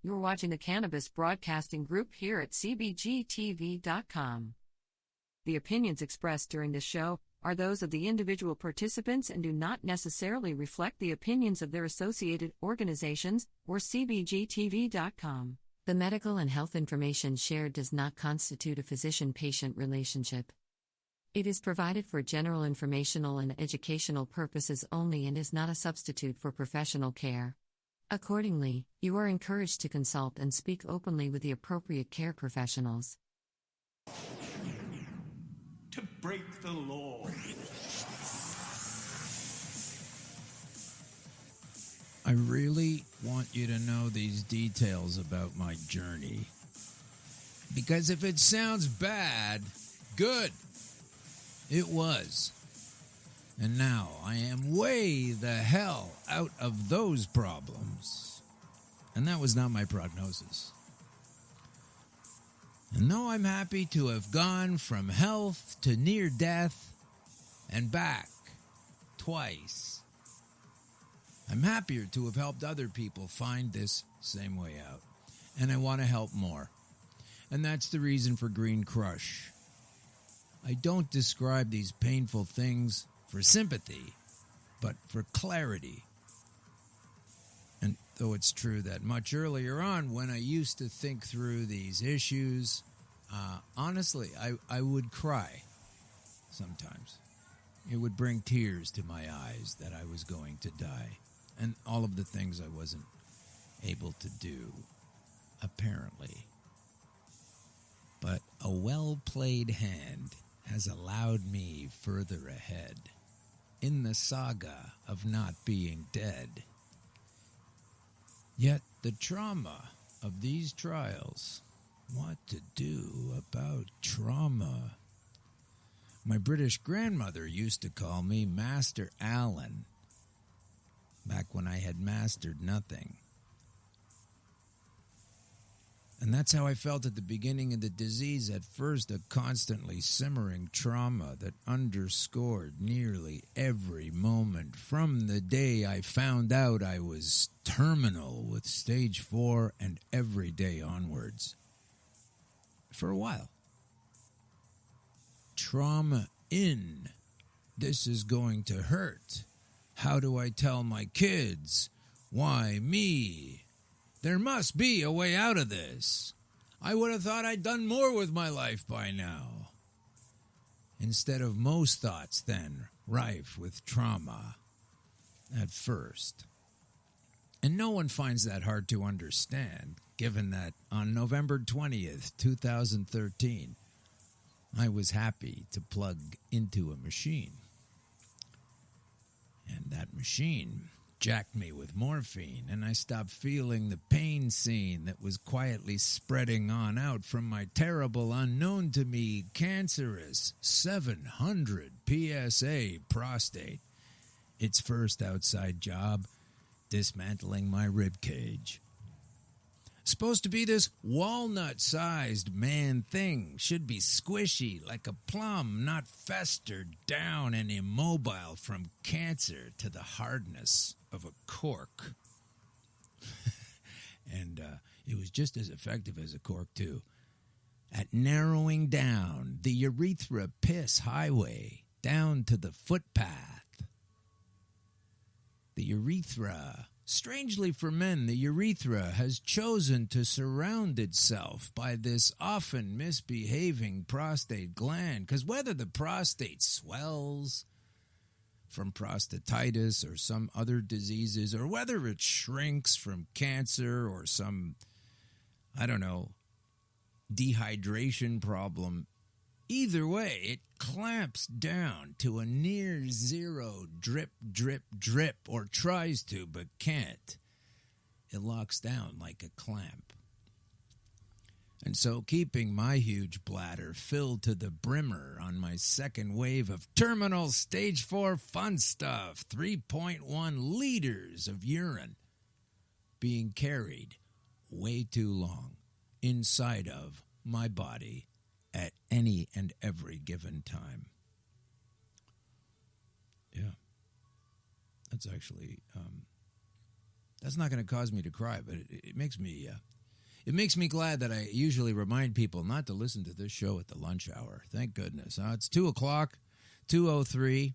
You're watching the Cannabis Broadcasting Group here at cbgtv.com. The opinions expressed during this show are those of the individual participants and do not necessarily reflect the opinions of their associated organizations or cbgtv.com. The medical and health information shared does not constitute a physician-patient relationship. It is provided for general informational and educational purposes only and is not a substitute for professional care. Accordingly, you are encouraged to consult and speak openly with the appropriate care professionals. To break the law. I really want you to know these details about my journey. Because if it sounds bad, good. It was. And now I am way the hell out of those problems. And that was not my prognosis. And though I'm happy to have gone from health to near death and back twice, I'm happier to have helped other people find this same way out. And I want to help more. And that's the reason for Green Crush. I don't describe these painful things for sympathy, but for clarity. And though it's true that much earlier on, when I used to think through these issues, honestly, I would cry sometimes. It would bring tears to my eyes that I was going to die. And all of the things I wasn't able to do, apparently. But a well-played hand has allowed me further ahead in the saga of not being dead. Yet the trauma of these trials, what to do about trauma? My British grandmother used to call me Master Allen, back when I had mastered nothing. And that's how I felt at the beginning of the disease. At first, a constantly simmering trauma that underscored nearly every moment from the day I found out I was terminal with stage 4 and every day onwards. For a while. Trauma in. This is going to hurt. How do I tell my kids? Why me? There must be a way out of this. I would have thought I'd done more with my life by now. Instead of most thoughts then, rife with trauma. At first. And no one finds that hard to understand, given that on November 20th, 2013, I was happy to plug into a machine. And that machine jacked me with morphine, and I stopped feeling the pain scene that was quietly spreading on out from my terrible, unknown to me, cancerous 700 PSA prostate. Its first outside job, dismantling my rib cage. Supposed to be this walnut-sized man thing. Should be squishy like a plum, not festered down and immobile from cancer to the hardness of a cork. And it was just as effective as a cork, too. At narrowing down the urethra piss highway down to the footpath. The urethra. Strangely for men, the urethra has chosen to surround itself by this often misbehaving prostate gland. Because whether the prostate swells from prostatitis or some other diseases, or whether it shrinks from cancer or some, I don't know, dehydration problem, either way, it clamps down to a near zero drip, drip, drip, or tries to but can't. It locks down like a clamp. And so keeping my huge bladder filled to the brimmer on my second wave of terminal stage 4 fun stuff, 3.1 liters of urine being carried way too long inside of my body at any and every given time. Yeah. That's actually That's not going to cause me to cry, but it makes me glad that I usually remind people not to listen to this show at the lunch hour. Thank goodness. It's 2 o'clock, 2:03,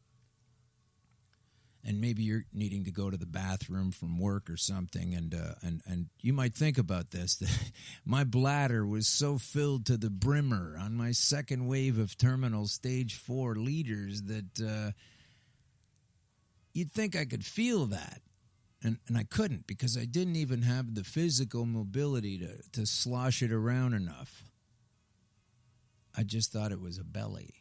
and maybe you're needing to go to the bathroom from work or something, and you might think about this. My bladder was so filled to the brimmer on my second wave of terminal stage 4 liters that you'd think I could feel that. And I couldn't, because I didn't even have the physical mobility to slosh it around enough. I just thought it was a belly.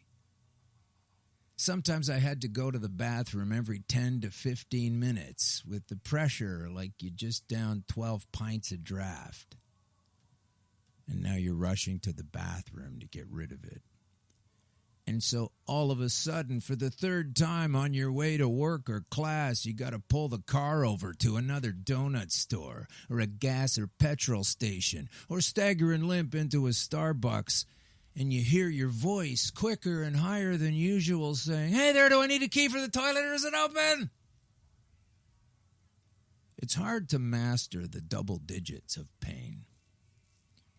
Sometimes I had to go to the bathroom every 10 to 15 minutes with the pressure like you just downed 12 pints of draft. And now you're rushing to the bathroom to get rid of it. And so all of a sudden, for the third time on your way to work or class, you got to pull the car over to another donut store or a gas or petrol station, or stagger and limp into a Starbucks, and you hear your voice quicker and higher than usual saying, "Hey there, do I need a key for the toilet, or is it open?" It's hard to master the double digits of pain.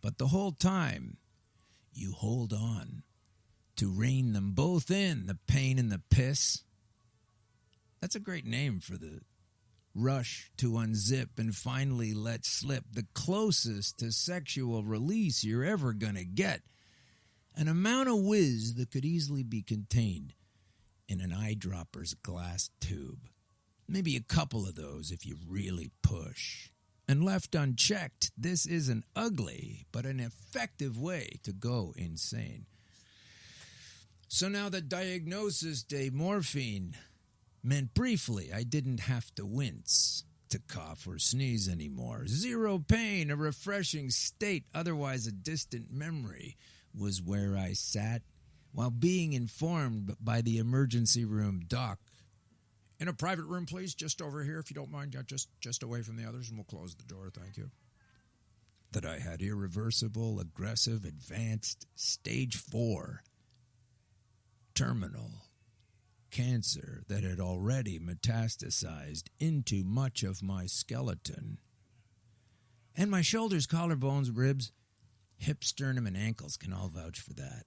But the whole time, you hold on to rein them both in, the pain and the piss. That's a great name for the rush to unzip and finally let slip the closest to sexual release you're ever going to get. An amount of whiz that could easily be contained in an eyedropper's glass tube. Maybe a couple of those if you really push. And left unchecked, this isn't ugly, but an effective way to go insane. So now the diagnosis day morphine meant briefly I didn't have to wince, to cough or sneeze anymore. Zero pain, a refreshing state, otherwise a distant memory, was where I sat while being informed by the emergency room doc. "In a private room, please, just over here, if you don't mind, just away from the others, and we'll close the door, thank you." That I had irreversible, aggressive, advanced, stage 4 terminal cancer that had already metastasized into much of my skeleton. And my shoulders, collarbones, ribs, hips, sternum, and ankles can all vouch for that.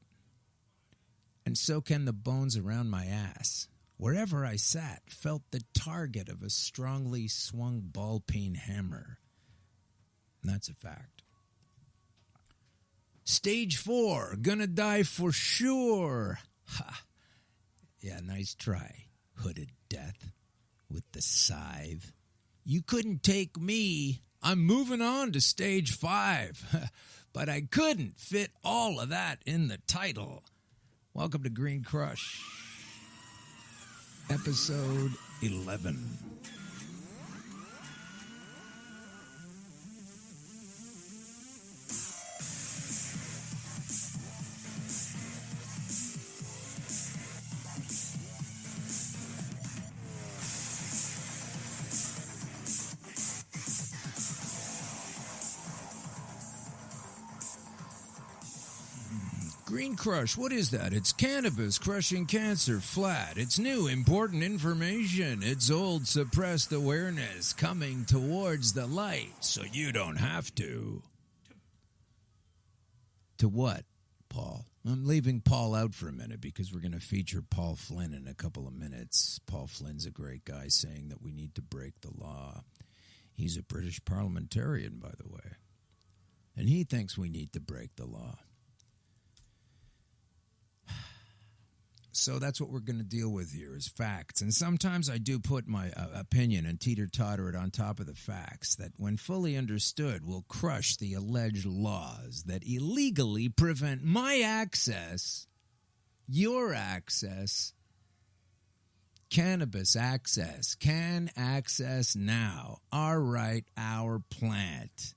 And so can the bones around my ass. Wherever I sat, felt the target of a strongly swung ball-peen hammer. And that's a fact. Stage 4, gonna die for sure. Ha! Yeah, nice try, hooded death, with the scythe. You couldn't take me. I'm moving on to stage 5. But I couldn't fit all of that in the title. Welcome to Green Crush, episode 11. Green Crush, what is that? It's cannabis crushing cancer flat. It's new, important information. It's old, suppressed awareness coming towards the light so you don't have to. To what, Paul? I'm leaving Paul out for a minute because we're going to feature Paul Flynn in a couple of minutes. Paul Flynn's a great guy saying that we need to break the law. He's a British parliamentarian, by the way. And he thinks we need to break the law. So that's what we're going to deal with here is facts. And sometimes I do put my opinion and teeter-totter it on top of the facts that, when fully understood, will crush the alleged laws that illegally prevent my access, your access, cannabis access, can access now, our right, our plant.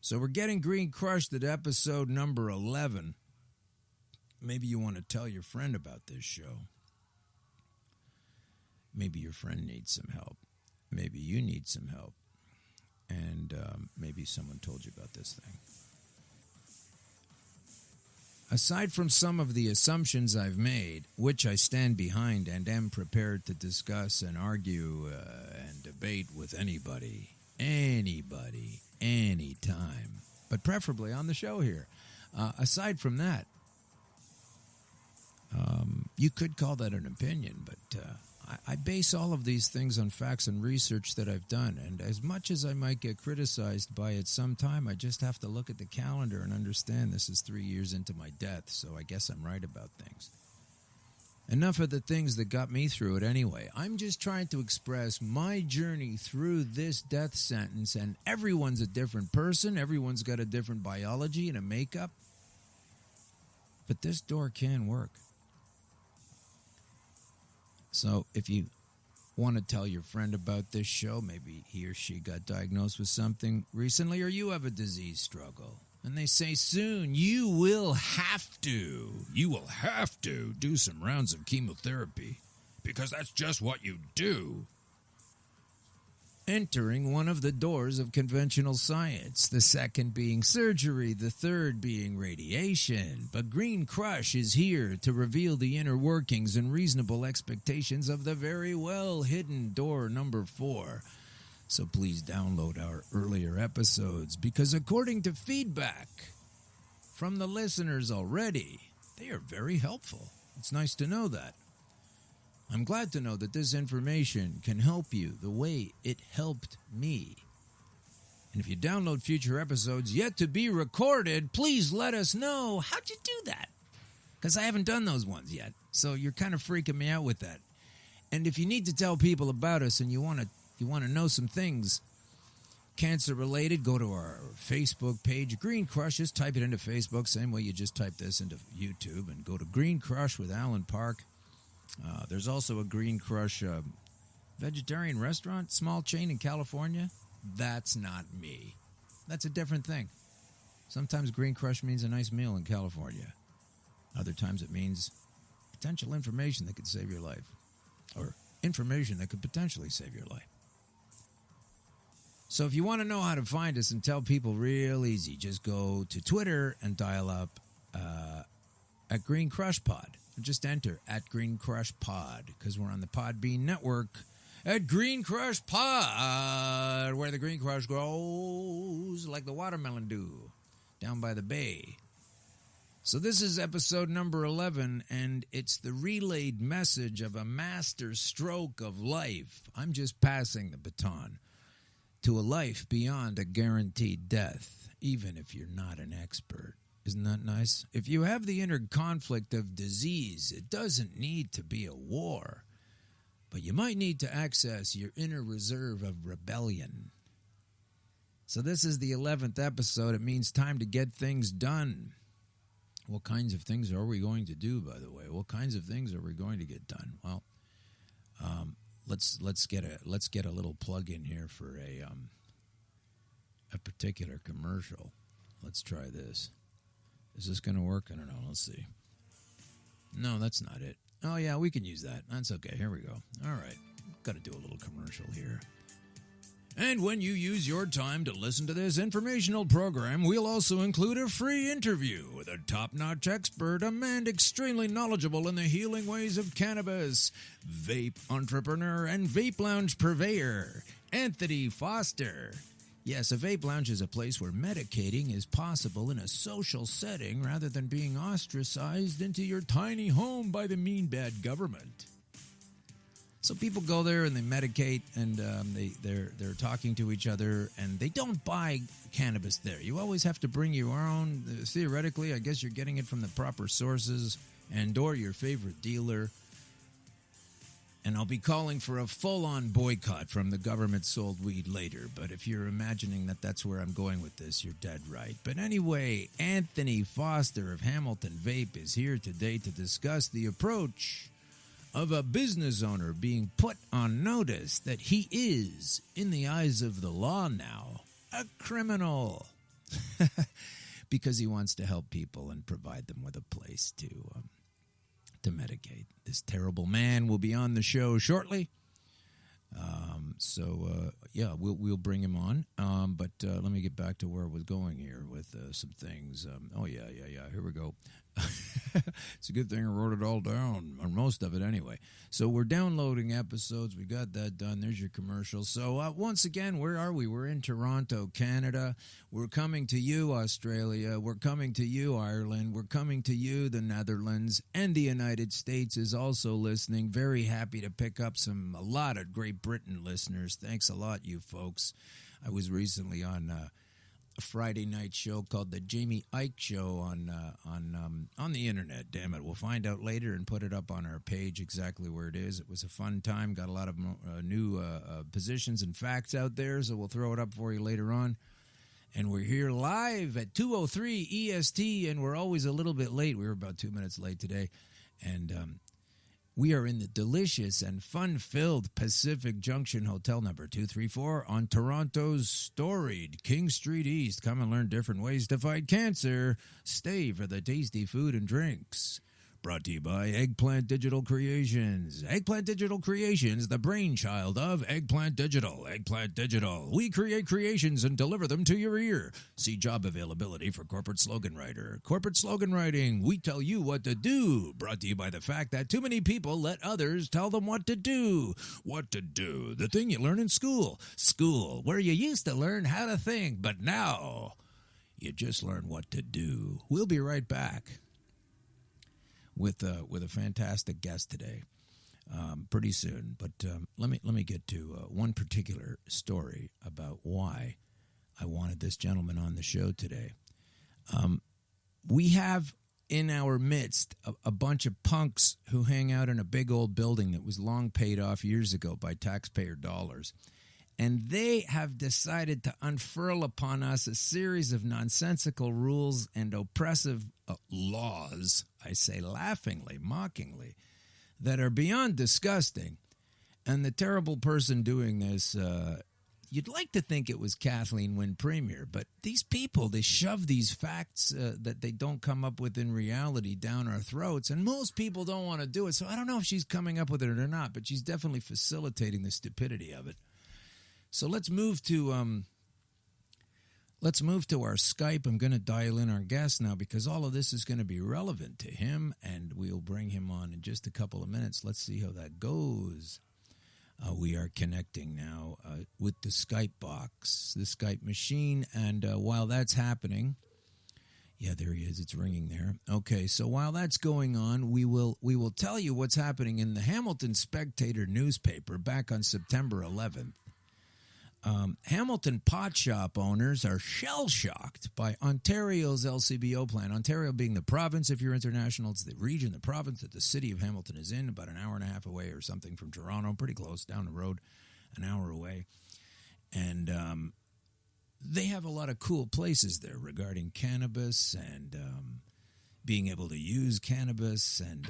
So we're getting Green Crushed at episode number 11. Maybe you want to tell your friend about this show. Maybe your friend needs some help. Maybe you need some help. And maybe someone told you about this thing. aside from some of the assumptions I've made, which I stand behind and am prepared to discuss and argue and debate with anybody, anytime, but preferably on the show here. Aside from that, you could call that an opinion, but I base all of these things on facts and research that I've done, and as much as I might get criticized by it sometime, I just have to look at the calendar and understand this is 3 years into my death, so I guess I'm right about things. Enough of the things that got me through it anyway. I'm just trying to express my journey through this death sentence, and everyone's a different person, everyone's got a different biology and a makeup, but this door can work. So if you want to tell your friend about this show, maybe he or she got diagnosed with something recently, or you have a disease struggle, and they say soon you will have to do some rounds of chemotherapy, because that's just what you do. Entering one of the doors of conventional science, the second being surgery, the third being radiation. But Green Crush is here to reveal the inner workings and reasonable expectations of the very well-hidden door number 4. So please download our earlier episodes, because according to feedback from the listeners already, they are very helpful. It's nice to know that. I'm glad to know that this information can help you the way it helped me. And if you download future episodes yet to be recorded, please let us know. How'd you do that? Because I haven't done those ones yet, so you're kind of freaking me out with that. And if you need to tell people about us and you want to know some things cancer-related, go to our Facebook page, Green Crush. Just type it into Facebook, same way you just type this into YouTube, and go to Green Crush with Alan Park. There's also a Green Crush vegetarian restaurant, small chain in California. That's not me. That's a different thing. Sometimes Green Crush means a nice meal in California. Other times it means potential information that could save your life. Or information that could potentially save your life. So if you want to know how to find us and tell people, real easy, just go to Twitter and dial up at Green Crush Pod. Just enter at Green Crush Pod, because we're on the Podbean network at Green Crush Pod, where the green crush grows like the watermelon do down by the bay. So this is episode number 11, and it's the relayed message of a master stroke of life. I'm just passing the baton to a life beyond a guaranteed death, even if you're not an expert. Isn't that nice? If you have the inner conflict of disease, it doesn't need to be a war. But you might need to access your inner reserve of rebellion. So this is the 11th episode. It means time to get things done. What kinds of things are we going to do, by the way? What kinds of things are we going to get done? Well, let's get a little plug in here for a particular commercial. Let's try this. Is this going to work? I don't know. Let's see. No, that's not it. Oh, yeah, we can use that. That's okay. Here we go. All right. Got to do a little commercial here. And when you use your time to listen to this informational program, we'll also include a free interview with a top-notch expert, a man extremely knowledgeable in the healing ways of cannabis, vape entrepreneur and vape lounge purveyor, Anthony Foster. Yes, a vape lounge is a place where medicating is possible in a social setting rather than being ostracized into your tiny home by the mean bad government. So people go there and they medicate, and they're talking to each other, and they don't buy cannabis there. You always have to bring your own. Theoretically, I guess you're getting it from the proper sources and or your favorite dealer. And I'll be calling for a full-on boycott from the government-sold weed later. But if you're imagining that that's where I'm going with this, you're dead right. But anyway, Anthony Foster of Hamilton Vape is here today to discuss the approach of a business owner being put on notice that he is, in the eyes of the law now, a criminal. Because he wants to help people and provide them with a place to medicate. This terrible man will be on the show shortly. We'll bring him on. But let me get back to where I was going here with some things. Here we go. It's a good thing I wrote it all down, or most of it anyway. So we're downloading episodes. We got that done. There's your commercial. So once again, where are we? We're in Toronto, Canada. We're coming to you, Australia. We're coming to you, Ireland. We're coming to you, the Netherlands. And the United States is also listening. Very happy to pick up a lot of Great Britain listeners. Thanks a lot, you folks. I was recently on a Friday night show called the Jamie Ike Show on the internet. Damn it, we'll find out later and put it up on our page exactly where it is. It was a fun time. Got a lot of new positions and facts out there, so we'll throw it up for you later on. And we're here live at 2:03 EST, and we're always a little bit late. We were about 2 minutes late today, and we are in the delicious and fun-filled Pacific Junction Hotel number 234 on Toronto's storied King Street East. Come and learn different ways to fight cancer. Stay for the tasty food and drinks. Brought to you by Eggplant Digital Creations. Eggplant Digital Creations, the brainchild of Eggplant Digital. Eggplant Digital. We create creations and deliver them to your ear. See job availability for corporate slogan writer. Corporate slogan writing. We tell you what to do. Brought to you by the fact that too many people let others tell them what to do. What to do. The thing you learn in school. School, where you used to learn how to think, but now you just learn what to do. We'll be right back with a fantastic guest today, pretty soon. But let me get to one particular story about why I wanted this gentleman on the show today. We have in our midst a bunch of punks who hang out in a big old building that was long paid off years ago by taxpayer dollars. And they have decided to unfurl upon us a series of nonsensical rules and oppressive laws, I say laughingly, mockingly, that are beyond disgusting. And the terrible person doing this, you'd like to think it was Kathleen Wynne Premier, but these people, they shove these facts that they don't come up with in reality down our throats, and most people don't want to do it. So I don't know if she's coming up with it or not, but she's definitely facilitating the stupidity of it. So let's move to our Skype. I'm going to dial in our guest now because all of this is going to be relevant to him, and we'll bring him on in just a couple of minutes. Let's see how that goes. We are connecting now with the Skype box, the Skype machine, and while that's happening, yeah, there he is. It's ringing there. Okay, so while that's going on, we will tell you what's happening in the Hamilton Spectator newspaper back on September 11th. Hamilton pot shop owners are shell-shocked by Ontario's LCBO plan. Ontario being the province, if you're international, it's the region, the province that the city of Hamilton is in, about an hour and a half away or something from Toronto, pretty close, down the road, an hour away. And they have a lot of cool places there regarding cannabis and being able to use cannabis. And,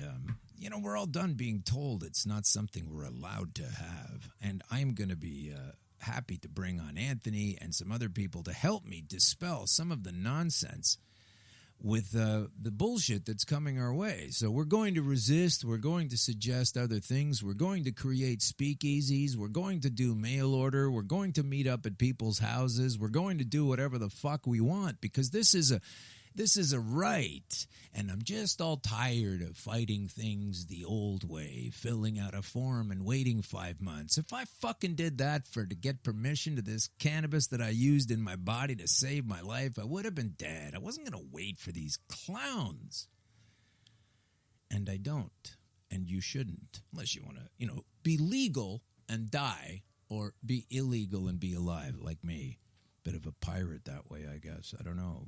we're all done being told it's not something we're allowed to have. And I'm going to be happy to bring on Anthony and some other people to help me dispel some of the nonsense with the bullshit that's coming our way. So we're going to resist. We're going to suggest other things. We're going to create speakeasies. We're going to do mail order. We're going to meet up at people's houses. We're going to do whatever the fuck we want because this is a right, and I'm just all tired of fighting things the old way, filling out a form and waiting 5 months. If I fucking did that to get permission to this cannabis that I used in my body to save my life, I would have been dead. I wasn't going to wait for these clowns. And I don't, and you shouldn't, unless you want to, be legal and die, or be illegal and be alive, like me. Bit of a pirate that way, I guess. I don't know.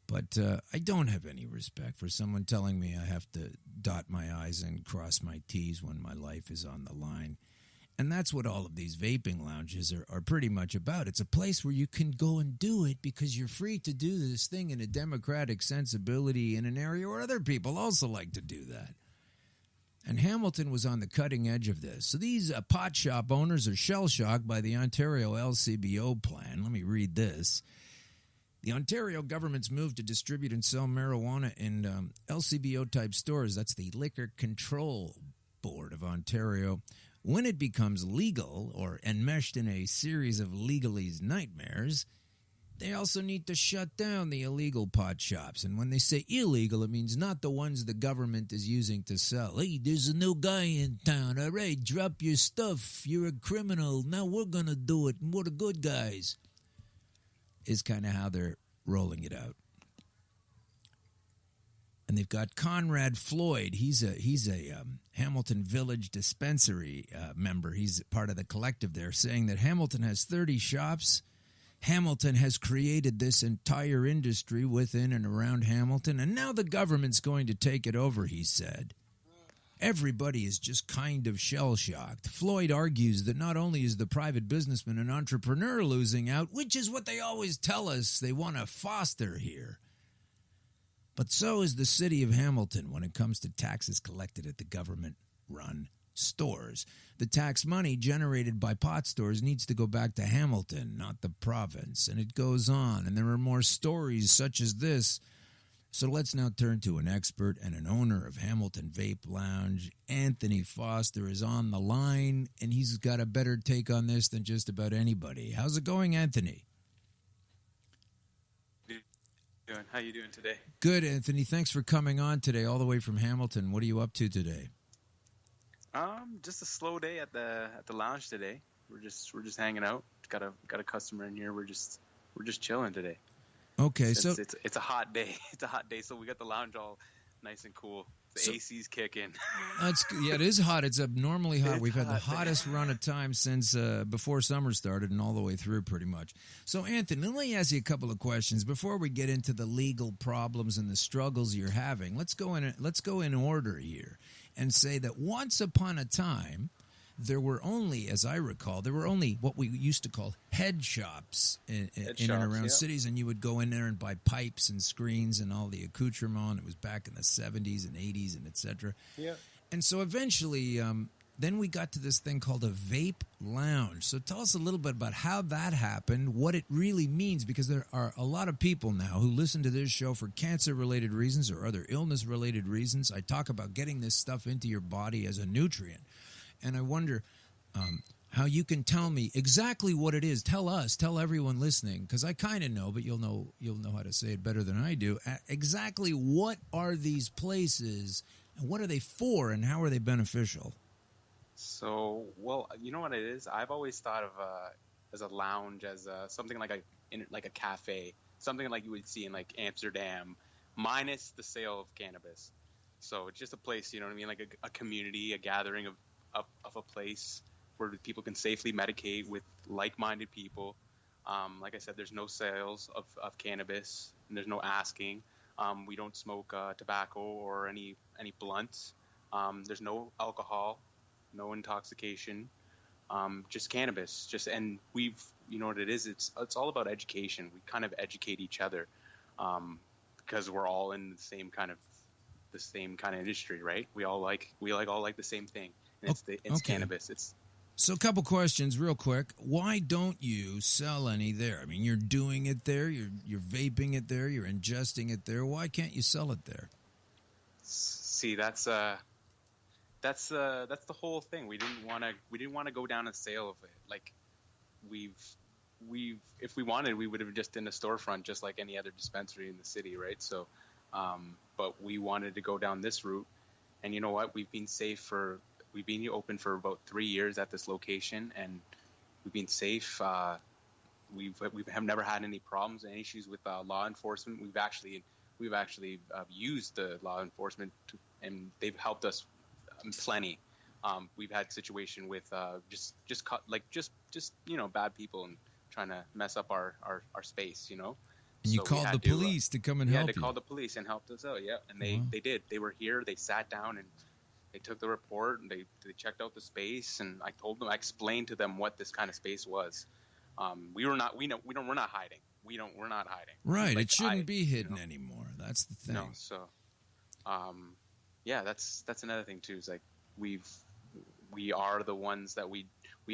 But I don't have any respect for someone telling me I have to dot my I's and cross my T's when my life is on the line. And that's what all of these vaping lounges are pretty much about. It's a place where you can go and do it because you're free to do this thing in a democratic sensibility in an area where other people also like to do that. And Hamilton was on the cutting edge of this. So these pot shop owners are shell-shocked by the Ontario LCBO plan. Let me read this. The Ontario government's move to distribute and sell marijuana in LCBO-type stores, that's the Liquor Control Board of Ontario, when it becomes legal or enmeshed in a series of legalese nightmares, they also need to shut down the illegal pot shops. And when they say illegal, it means not the ones the government is using to sell. Hey, there's a new guy in town. All right, drop your stuff. You're a criminal. Now we're going to do it, and we're the good guys. Is kind of how they're rolling it out. And they've got Conrad Floyd. He's a Hamilton Village dispensary member. He's part of the collective there, saying that Hamilton has 30 shops. Hamilton has created this entire industry within and around Hamilton, and now the government's going to take it over, he said. Everybody is just kind of shell-shocked. Floyd argues that not only is the private businessman and entrepreneur losing out, which is what they always tell us they want to foster here, but so is the city of Hamilton when it comes to taxes collected at the government-run stores. The tax money generated by pot stores needs to go back to Hamilton, not the province. And it goes on, and there are more stories such as this. So let's now turn to an expert and an owner of Hamilton Vape Lounge. Anthony Foster is on the line, and he's got a better take on this than just about anybody. How's it going, Anthony? How you doing today? Good, Anthony. Thanks for coming on today, all the way from Hamilton. What are you up to today? Just a slow day at the lounge today. We're just hanging out. Got a customer in here. We're just chilling today. Okay, it's a hot day. It's a hot day, so we got the lounge all nice and cool. The AC's kicking. It is hot. It's abnormally hot. We've had the hottest day. run of time since before summer started and all the way through pretty much. So, Anthony, let me ask you a couple of questions before we get into the legal problems and the struggles you're having. Let's go in order here and say that once upon a time, there were only, as I recall, what we used to call head shops in and around cities, and you would go in there and buy pipes and screens and all the accoutrement. It was back in the 70s and 80s and et cetera. Yeah. And so eventually, then we got to this thing called a vape lounge. So tell us a little bit about how that happened, what it really means, because there are a lot of people now who listen to this show for cancer-related reasons or other illness-related reasons. I talk about getting this stuff into your body as a nutrient. And I wonder how you can tell me exactly what it is. Tell everyone listening, because I kind of know, but you'll know how to say it better than I do. Exactly what are these places, and what are they for, and how are they beneficial? So, well, you know what it is? I've always thought of as a lounge as something like a cafe, something like you would see in like Amsterdam, minus the sale of cannabis. So it's just a place, you know what I mean, like a community, a gathering of a place where people can safely medicate with like-minded people. Like I said, there's no sales of cannabis, and there's no asking. We don't smoke tobacco or any blunts. There's no alcohol, no intoxication, just cannabis. And you know what it is? It's all about education. We kind of educate each other because we're all in the same kind of industry, right? We all like the same thing. And it's cannabis. So a couple questions real quick. Why don't you sell any there? I mean, you're doing it there, you're vaping it there, you're ingesting it there. Why can't you sell it there? See, that's the whole thing. We didn't want to go down a sale of it. Like if we wanted, we would have just in a storefront just like any other dispensary in the city, right? So but we wanted to go down this route. And you know what? We've been open for about 3 years at this location, and we've been safe. We have never had any problems, any issues with law enforcement. We've actually used the law enforcement, and they've helped us plenty. We've had situation with just bad people and trying to mess up our space, you know. And you called the police to come and help you. Yeah, they called the police and helped us out. Yeah, and they did. They were here. They sat down and they took the report and they checked out the space, and I explained to them what this kind of space was. We're not hiding. We're not hiding. Right. It shouldn't be hidden anymore. That's the thing. No. So, that's another thing too. Is like we are the ones that we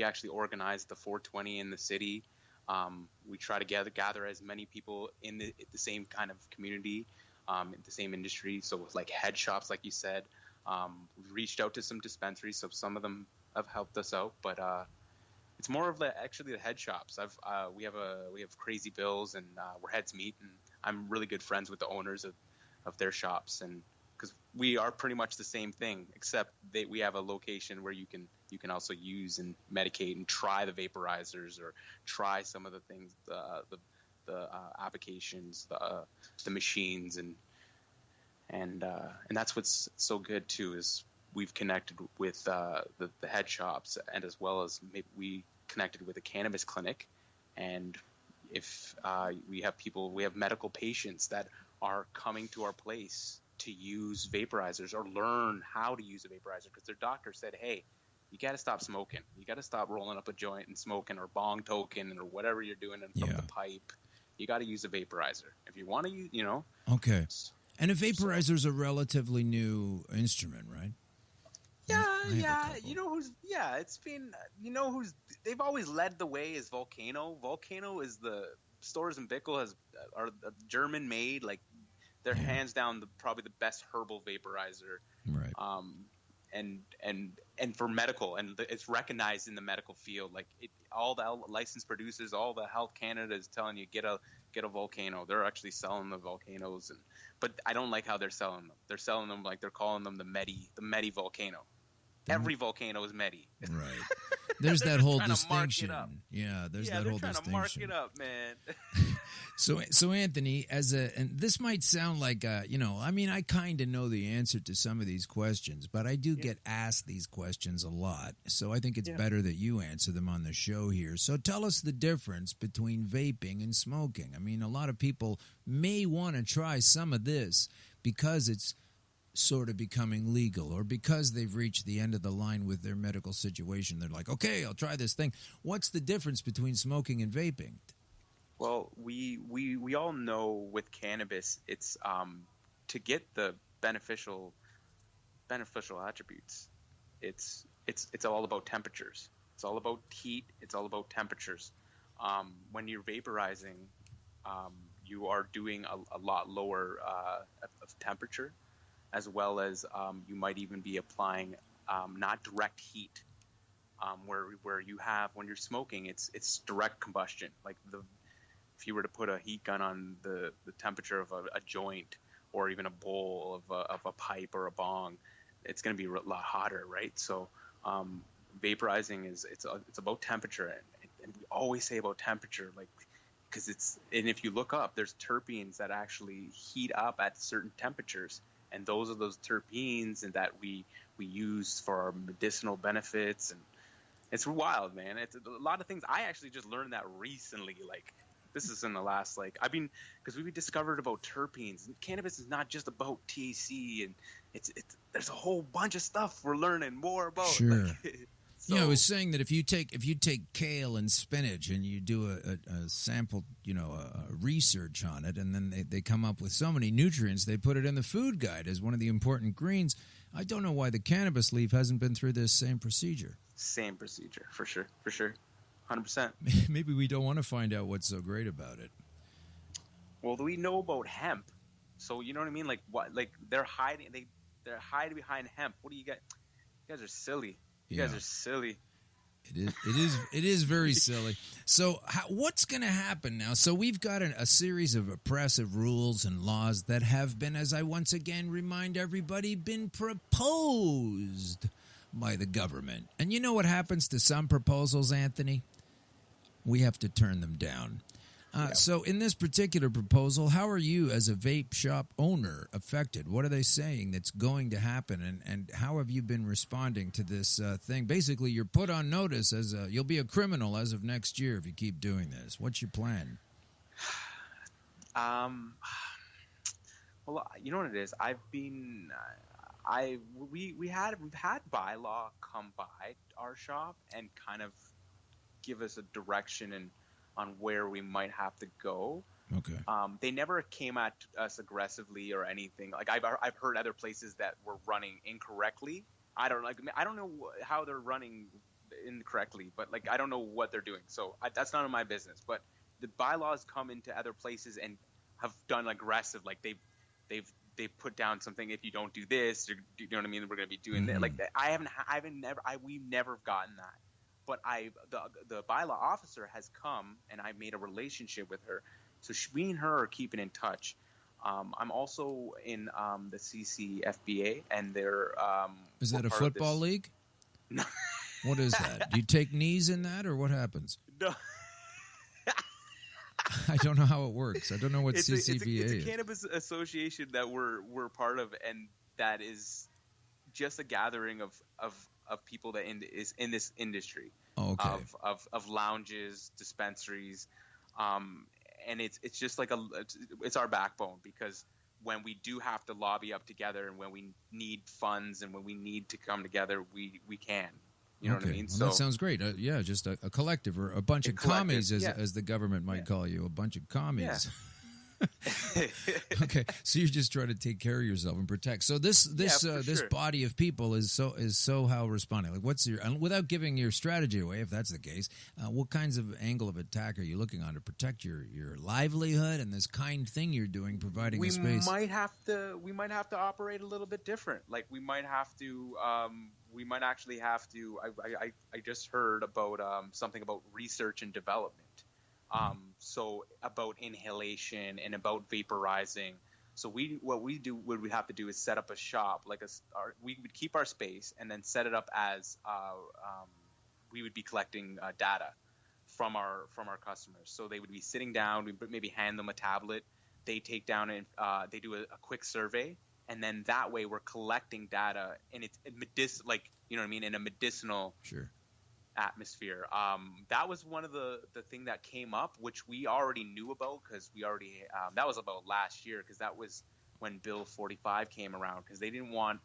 actually organize the 420 in the city. We try to gather as many people in the same kind of community, in the same industry. So with like head shops, like you said. We've reached out to some dispensaries, so some of them have helped us out. But It's more of actually the head shops. We have Crazy Bills, and we're Heads Meat, and I'm really good friends with the owners of their shops, and because we are pretty much the same thing, except we have a location where you can also use and medicate and try the vaporizers or try some of the things, the applications, the machines, and that's what's so good too, is we've connected with the head shops, and as well as maybe we connected with a cannabis clinic, and if we have medical patients that are coming to our place to use vaporizers or learn how to use a vaporizer because their doctor said, hey, you got to stop smoking. You got to stop rolling up a joint and smoking or bong token or whatever you're doing from the pipe. You got to use a vaporizer. If you want to use, Okay. And a vaporizer is a relatively new instrument, right? Yeah. They've always led the way is Volcano. Volcano is the Stores and Bickle are German made, like they're hands down probably the best herbal vaporizer. Right. And for medical, and it's recognized in the medical field. Like all the licensed producers, all the Health Canada is telling you get a Volcano. They're actually selling the Volcanos, but I don't like how they're selling them. They're selling them like they're calling them the Medi Volcano. Every volcano is Medi. Right. There's that whole distinction. Yeah, there's that whole distinction. They're trying to mark it up, man. So Anthony, and this might sound like, I kind of know the answer to some of these questions, but I do get asked these questions a lot. So I think it's better that you answer them on the show here. So tell us the difference between vaping and smoking. I mean, a lot of people may want to try some of this because it's sort of becoming legal, or because they've reached the end of the line with their medical situation. They're like, okay, I'll try this thing. What's the difference between smoking and vaping? Well, we all know with cannabis, it's to get the beneficial attributes. It's all about temperatures. It's all about heat. It's all about temperatures. When you're vaporizing, you are doing a lot lower of temperature, as well as you might even be applying not direct heat, where you have, when you're smoking, it's direct combustion. Like if you were to put a heat gun on the temperature of a joint or even a bowl of a pipe or a bong, it's going to be a lot hotter, right? So vaporizing it's about temperature, and we always say about temperature, like, because and if you look up, there's terpenes that actually heat up at certain temperatures. And those are those terpenes and that we use for our medicinal benefits, and it's wild, man. It's a lot of things. I actually just learned that recently. Like, this is in the last, because we discovered about terpenes. And cannabis is not just about THC, and there's a whole bunch of stuff we're learning more about. Sure. I was saying that if you take kale and spinach and you do a sample, a research on it, and then they come up with so many nutrients, they put it in the food guide as one of the important greens. I don't know why the cannabis leaf hasn't been through this same procedure. Same procedure, for sure. 100%. Maybe we don't want to find out what's so great about it. Well, we know about hemp, so you know what I mean? Like, what? Like, they're hiding behind hemp. What do you got? You guys are silly. You guys are silly. It is very silly. So what's going to happen now? So we've got a series of oppressive rules and laws that have been, as I once again remind everybody, been proposed by the government. And you know what happens to some proposals, Anthony? We have to turn them down. So in this particular proposal, how are you as a vape shop owner affected? What are they saying that's going to happen? And how have you been responding to this thing? Basically, you're put on notice you'll be a criminal as of next year if you keep doing this. What's your plan? Well, you know what it is? We've had bylaw come by our shop and kind of give us a direction on where we might have to go. Okay. They never came at us aggressively or anything. Like I've heard other places that were running incorrectly. I don't know how they're running incorrectly, but I don't know what they're doing. So that's none of my business. But the bylaws come into other places and have done aggressive. Like they've put down something. If you don't do this, you know what I mean. We're going to be doing that. Like that. We've never gotten that. but the bylaw officer has come, and I made a relationship with her. So we and her are keeping in touch. I'm also in the CCFBA, and they're is that a football league? No. What is that? Do you take knees in that, or what happens? No. I don't know how it works. I don't know what CCBA is. It's a cannabis association that we're part of, and that is just a gathering of people that is in this industry. Oh, okay. Of lounges, dispensaries, and it's just like it's our backbone, because when we do have to lobby up together, and when we need funds, and when we need to come together, we can. You know what I mean? Well, so that sounds great. Yeah, just a collective, or a bunch of commies, as the government might call you, a bunch of commies. Yeah. Okay, so you're just trying to take care of yourself and protect. So this body of people is so how responding. Like, what's your, without giving your strategy away, if that's the case, what kinds of angle of attack are you looking on to protect your livelihood and this kind thing you're doing, providing a space? We might have to operate a little bit different. Like, we might have to. We might actually have to. I just heard about something about research and development. So about inhalation and about vaporizing. So what we have to do is set up a shop, like we would keep our space and then set it up as we would be collecting data from our customers. So they would be sitting down, we maybe hand them a tablet, they take down and they do a quick survey, and then that way we're collecting data, and it's like, you know what I mean, in a medicinal atmosphere. That was one of the thing that came up, which we already knew about, because we already that was about last year, because that was when Bill 45 came around, because they didn't want,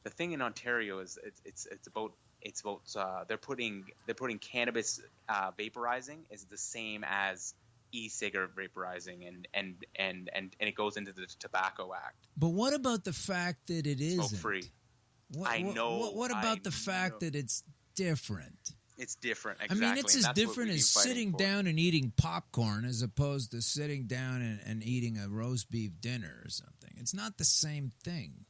the thing in Ontario is it's about they're putting cannabis vaporizing is the same as e-cigarette vaporizing, and it goes into the Tobacco Act. But what about the fact that it isn't smoke free? I know. What about the fact that it's different? It's different. Exactly. I mean, it's as different as sitting down and eating popcorn as opposed to sitting down and eating a roast beef dinner or something. It's not the same thing.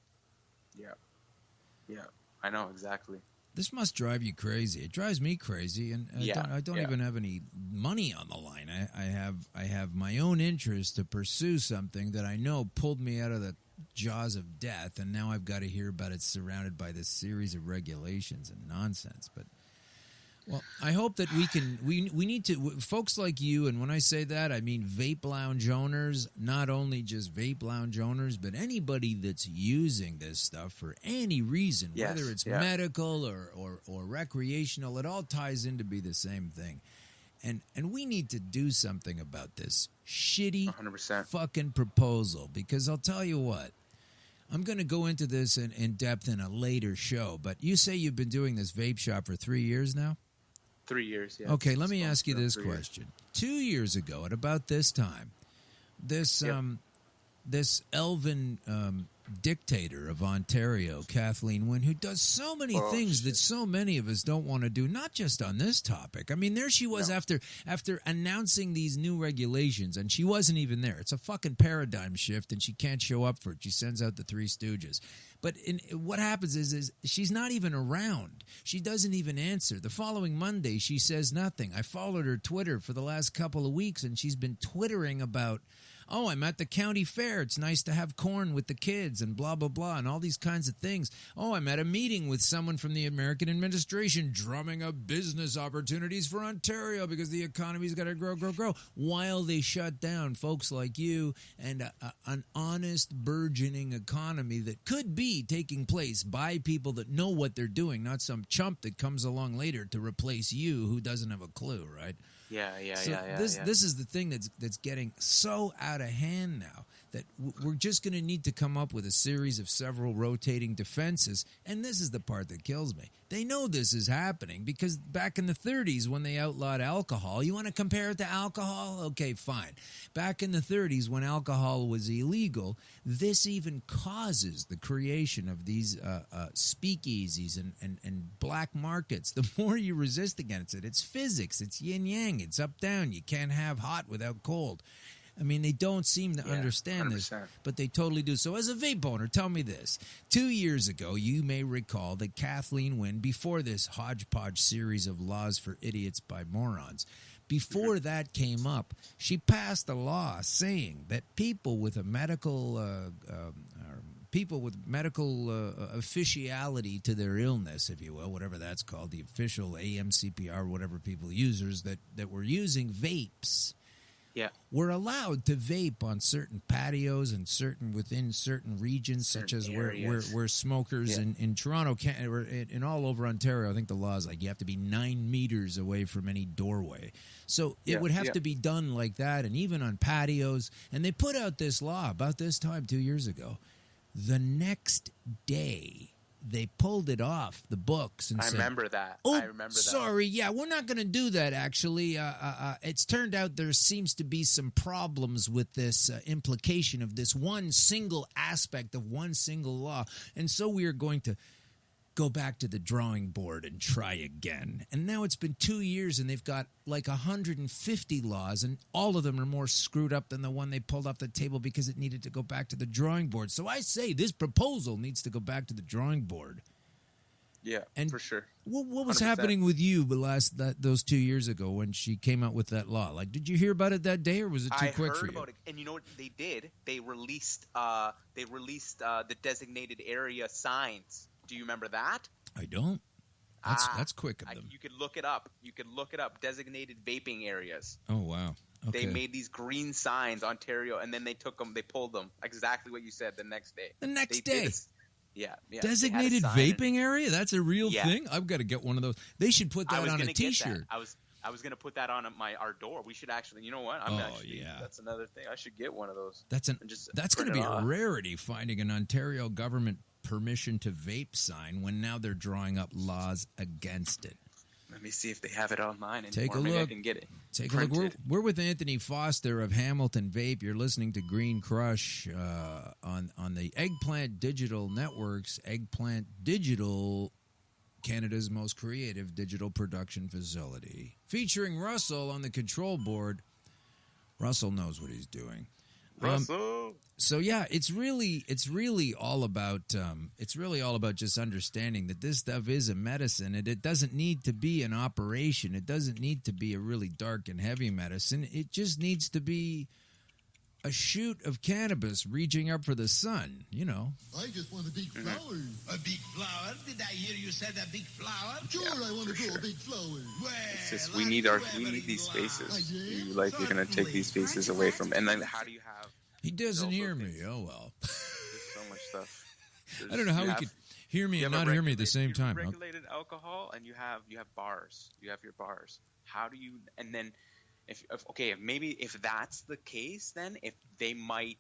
Yeah, I know, exactly. This must drive you crazy. It drives me crazy, and I don't even have any money on the line. I have my own interest to pursue something that I know pulled me out of the jaws of death, and now I've got to hear about it surrounded by this series of regulations and nonsense. But, well, I hope that we need to, folks like you, and when I say that, I mean vape lounge owners, not only just vape lounge owners, but anybody that's using this stuff for any reason, whether it's medical or recreational, it all ties in to be the same thing. And we need to do something about this shitty 100%. fucking proposal, because I'll tell you what, I'm going to go into this in depth in a later show, but you say you've been doing this vape shop for 3 years now? 3 years, yeah. Okay, let me ask you this question. 2 years ago, at about this time, this elven dictator of Ontario, Kathleen Wynne, who does so many things that so many of us don't want to do, not just on this topic. I mean, there she was after announcing these new regulations, and she wasn't even there. It's a fucking paradigm shift, and she can't show up for it. She sends out the Three Stooges. But what happens is she's not even around. She doesn't even answer. The following Monday, she says nothing. I followed her Twitter for the last couple of weeks, and she's been twittering about, oh, I'm at the county fair. It's nice to have corn with the kids and blah, blah, blah, and all these kinds of things. Oh, I'm at a meeting with someone from the American administration drumming up business opportunities for Ontario because the economy's got to grow, grow, grow, while they shut down folks like you and an honest, burgeoning economy that could be taking place by people that know what they're doing, not some chump that comes along later to replace you who doesn't have a clue, right? This is the thing that's getting so out of hand now that we're just going to need to come up with a series of several rotating defenses. And this is the part that kills me. They know this is happening because back in the 30s when they outlawed alcohol, you want to compare it to alcohol? Okay, fine. Back in the 30s when alcohol was illegal, this even causes the creation of these speakeasies and black markets. The more you resist against it, it's physics, it's yin-yang, it's up-down. You can't have hot without cold. I mean, they don't seem to understand 100%. this, but they totally do. So as a vape owner, tell me this. 2 years ago, you may recall that Kathleen Wynne, before this hodgepodge series of laws for idiots by morons, before that came up, she passed a law saying that people with a medical officiality to their illness, if you will, whatever that's called, the official AMCPR, whatever people users that were using vapes, were allowed to vape on certain patios and within certain regions, such as where smokers in Toronto or in all over Ontario. I think the law is like you have to be 9 meters away from any doorway. So it would have to be done like that, and even on patios. And they put out this law about this time 2 years ago. The next day, they pulled it off the books and said, remember that. Oh, I remember that. Sorry, we're not going to do that, actually. It's turned out there seems to be some problems with this implication of this one single aspect of one single law. And so we are going to go back to the drawing board and try again. And now it's been 2 years, and they've got like 150 laws, and all of them are more screwed up than the one they pulled off the table because it needed to go back to the drawing board. So I say this proposal needs to go back to the drawing board. Yeah, and for sure. What was 100%. happening with you those 2 years ago when she came out with that law? Like, did you hear about it that day, or was it too quick for you? I heard about it, and you know what they did? They released the designated area signs. Do you remember that? I don't. That's quick of them. You could look it up. Designated vaping areas. Oh, wow. Okay. They made these green signs, Ontario, and then they pulled them. Exactly what you said the next day. The next day? Yeah. Designated vaping area? That's a real thing? I've got to get one of those. They should put that on a T-shirt. I was going to put that on our door. We should actually, you know what? That's another thing. I should get one of those. That's going to be a rarity, finding an Ontario government permission to vape sign when now they're drawing up laws against it. Let me see if they have it online anymore. Take a Maybe look. I can get it. Take a look. We're with Anthony Foster of Hamilton Vape. You're listening to Green Crush on the Eggplant Digital Networks. Eggplant Digital, Canada's most creative digital production facility. Featuring Russell on the control board. Russell knows what he's doing. Russell. So yeah, it's really all about just understanding that this stuff is a medicine, and it doesn't need to be an operation. It doesn't need to be a really dark and heavy medicine. It just needs to be a shoot of cannabis reaching up for the sun, you know. I just want a big flower. A big flower? Did I hear you said a big flower? Sure, I want to grow a big flower. Well, It's just we need these spaces. You're going to take these spaces away from, and then how do you have? He doesn't hear me. Oh well. There's so much stuff. I don't know how he could hear me and not hear me at the same time. Regulated alcohol, and you have bars. You have your bars. How do you? And then, if that's the case, then if they might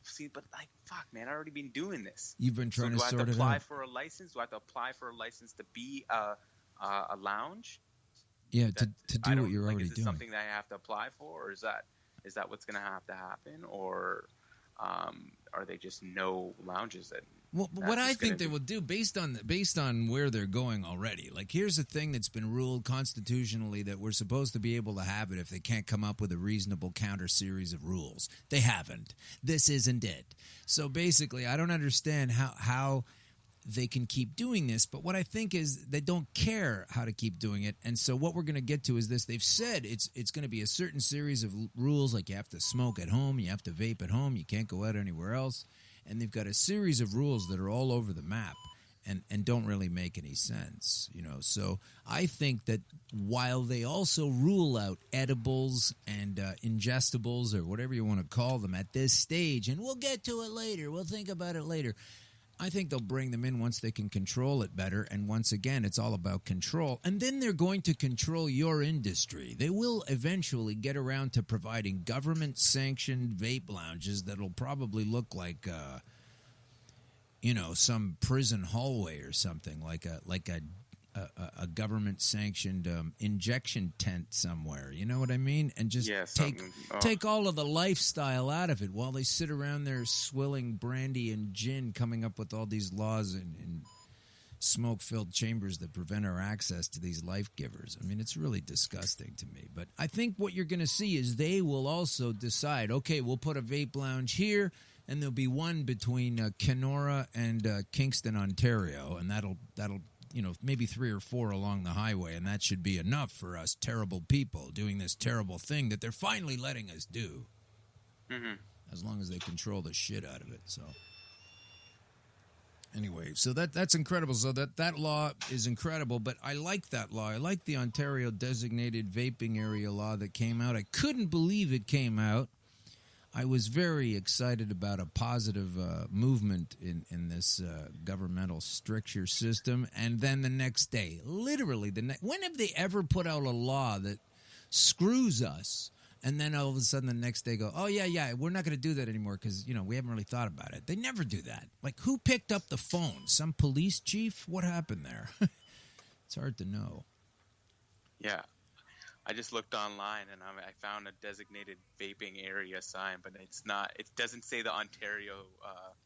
see, but like fuck, man, I've already been doing this. You've been trying to sort it out. Do I have to apply for a license? Do I have to apply for a license to be a lounge? Yeah, to do what you're already is it doing. Something that I have to apply for, or is that what's going to have to happen, or are they just no lounges that? Well, what I think they will do, based on where they're going already, like here's a thing that's been ruled constitutionally that we're supposed to be able to have it if they can't come up with a reasonable counter series of rules. They haven't. This isn't it. So basically, I don't understand how they can keep doing this, but what I think is they don't care how to keep doing it. And so what we're going to get to is this. They've said it's going to be a certain series of rules, like you have to smoke at home, you have to vape at home, you can't go out anywhere else. And they've got a series of rules that are all over the map and don't really make any sense, you know. So I think that while they also rule out edibles and ingestibles or whatever you want to call them at this stage, and we'll get to it later, we'll think about it later, I think they'll bring them in once they can control it better. And once again, it's all about control. And then they're going to control your industry. They will eventually get around to providing government-sanctioned vape lounges that'll probably look like, some prison hallway or something, like a government-sanctioned injection tent somewhere. You know what I mean? And just take all of the lifestyle out of it while they sit around there swilling brandy and gin, coming up with all these laws. And smoke-filled chambers that prevent our access to these life givers. I mean, it's really disgusting to me. But I think what you're going to see is they will also decide, okay, we'll put a vape lounge here, and there'll be one between Kenora and Kingston, Ontario, and that'll maybe 3 or 4 along the highway, and that should be enough for us terrible people doing this terrible thing that they're finally letting us do. Mm-hmm. As long as they control the shit out of it. So anyway, so that's incredible. So that law is incredible, but I like that law. I like the Ontario designated vaping area law that came out. I couldn't believe it came out. I was very excited about a positive movement in this governmental stricture system. And then the next day, literally when have they ever put out a law that screws us? And then all of a sudden the next day go, oh, yeah, we're not going to do that anymore because, we haven't really thought about it. They never do that. Like, who picked up the phone? Some police chief? What happened there? It's hard to know. Yeah. I just looked online and I found a designated vaping area sign, but it's not. It doesn't say the Ontario,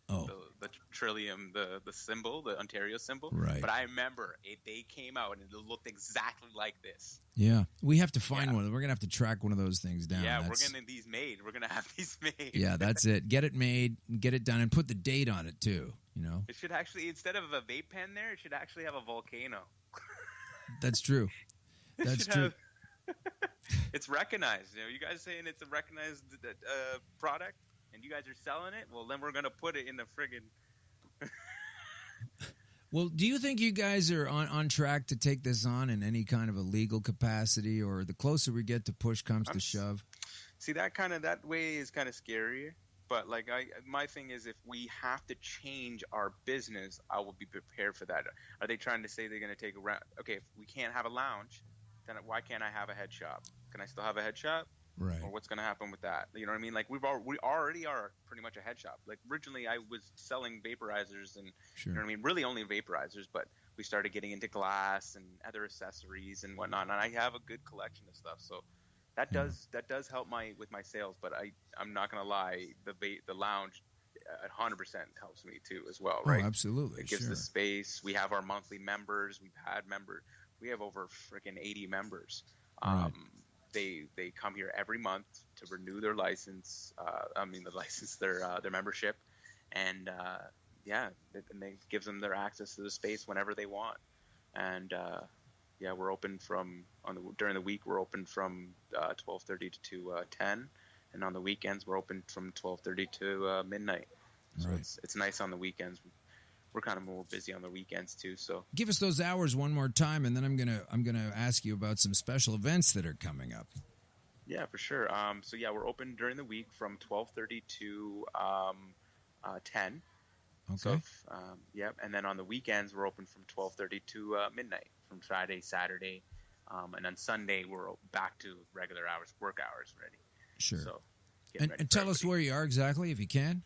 the trillium, the symbol, the Ontario symbol. Right. But I remember they came out and it looked exactly like this. Yeah, we have to find one. We're gonna have to track one of those things down. Yeah, we're gonna these made. We're gonna have these made. Yeah, that's it. Get it made, get it done, and put the date on it too. It should actually, instead of a vape pen there, it should actually have a volcano. That's true. That's true. It's recognized. You guys saying it's a recognized product, and you guys are selling it. Well, then we're gonna put it in the friggin'. Well, do you think you guys are on track to take this on in any kind of a legal capacity, or the closer we get to push comes to shove? See, that way is kind of scarier. But my thing is, if we have to change our business, I will be prepared for that. Are they trying to say they're going to take a round? Okay, if we can't have a lounge, then why can't I have a head shop? Can I still have a head shop? Right. Or what's going to happen with that? You know what I mean? Like we already are pretty much a head shop. Like originally I was selling vaporizers and sure. You know what I mean? Really only vaporizers, but we started getting into glass and other accessories and whatnot. And I have a good collection of stuff. So that does help with my sales. But I'm not going to lie, the lounge 100% helps me too as well. Right? Oh, absolutely. It gives sure. the space. We have our monthly members. We've had members. We have over freaking 80 members. Right. They come here every month to renew their license. Their membership, and it gives them their access to the space whenever they want. And we're open during the week. We're open from 12:30 to 10, and on the weekends we're open from 12:30 to midnight. So right. it's nice on the weekends. We're kind of more busy on the weekends too. So give us those hours one more time, and then I'm gonna ask you about some special events that are coming up. Yeah, for sure. We're open during the week from 12:30 to 10. Okay. So, and then on the weekends we're open from 12:30 to midnight, from Friday, Saturday, and on Sunday we're back to regular hours, work hours already. Sure. So, and tell us where you are exactly, if you can.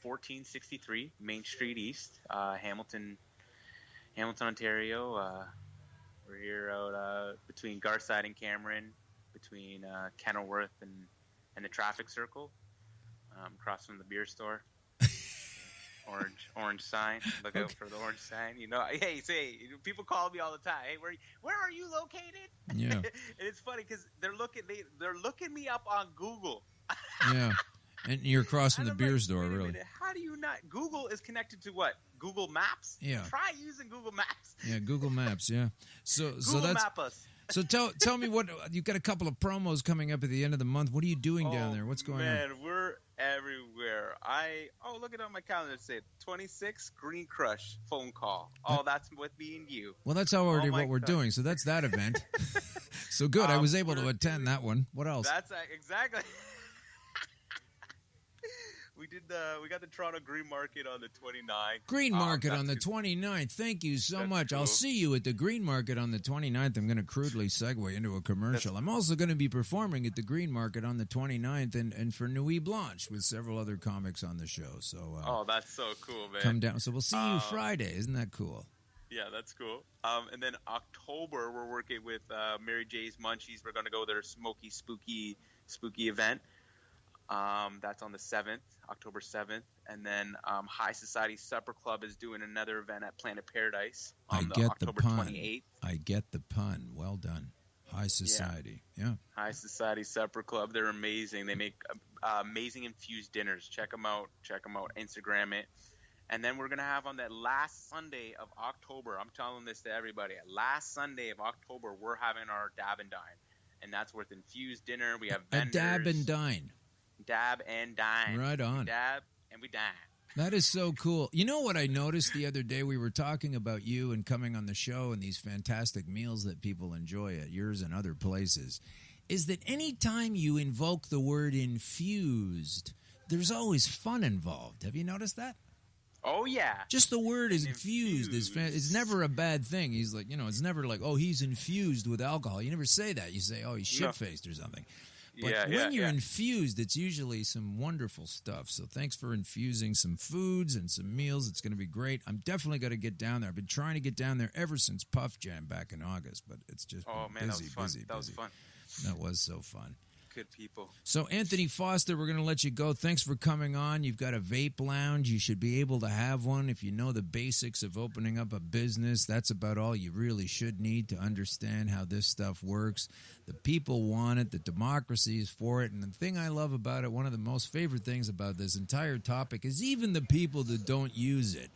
1463 Main Street East, Hamilton, Ontario. We're here out between Garside and Cameron, between Kenilworth and the traffic circle, across from the beer store. Orange sign. Look out for the orange sign. Hey, people call me all the time. Hey, where are you located? Yeah. And it's funny because they're looking me up on Google. Yeah. And you're crossing the beer store, wait a really. minute, how do you not? Google is connected to what? Google Maps? Yeah. Try using Google Maps. Yeah, Google Maps, yeah. So Google Map us. So tell me what you've got a couple of promos coming up at the end of the month. What are you doing down there? What's going on? Man, we're everywhere. Look at it on my calendar. It said 26 Green Crush phone call. Oh, that's with me and you. Well, that's already what we're doing. So that's that event. So good. I was able to attend that one. What else? That's exactly. We got the Toronto Green Market on the 29th. Green Market on the 29th. Thank you so much. Cool. I'll see you at the Green Market on the 29th. I'm going to crudely segue into a commercial. I'm also going to be performing at the Green Market on the 29th and for Nuit Blanche with several other comics on the show. So that's so cool, man. Come down. So we'll see you Friday. Isn't that cool? Yeah, that's cool. And then October, we're working with Mary J's Munchies. We're going to go to their smoky, spooky event. That's on the 7th, October 7th. And then High Society Supper Club is doing another event at Planet Paradise I on get October the pun. 28th. I get the pun. Well done. High Society. Yeah. High Society Supper Club. They're amazing. They make amazing infused dinners. Check them out. Instagram it. And then we're going to have on that last Sunday of October, I'm telling this to everybody, last Sunday of October, we're having our Dab and Dine. And that's with infused dinner. We have vendors. A dab and dine. Dab and dine. Right on. We dab and we dine. That is so cool. You know what I noticed the other day? We were talking about you and coming on the show and these fantastic meals that people enjoy at yours and other places, is that anytime you invoke the word infused, there's always fun involved. Have you noticed that? Oh, yeah. Just the word is infused. It's never a bad thing. He's like, it's never like, oh, he's infused with alcohol. You never say that. You say, oh, he's shit-faced or something. But when you're infused, it's usually some wonderful stuff. So thanks for infusing some foods and some meals. It's going to be great. I'm definitely going to get down there. I've been trying to get down there ever since Puff Jam back in August, but it's just busy. That was fun. That was so fun. Good people. So, Anthony Foster, we're going to let you go. Thanks for coming on. You've got a vape lounge. You should be able to have one. If you know the basics of opening up a business, that's about all you really should need to understand how this stuff works. The people want it. The democracy is for it. And the thing I love about it, one of the most favorite things about this entire topic is even the people that don't use it,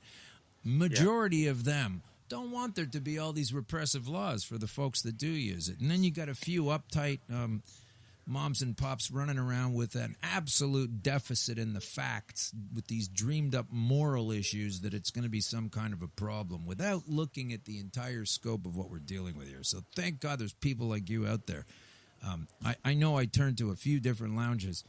majority of them don't want there to be all these repressive laws for the folks that do use it. And then you got a few uptight moms and pops running around with an absolute deficit in the facts with these dreamed up moral issues that it's going to be some kind of a problem without looking at the entire scope of what we're dealing with here. So thank God there's people like you out there. I know I turned to a few different lounges.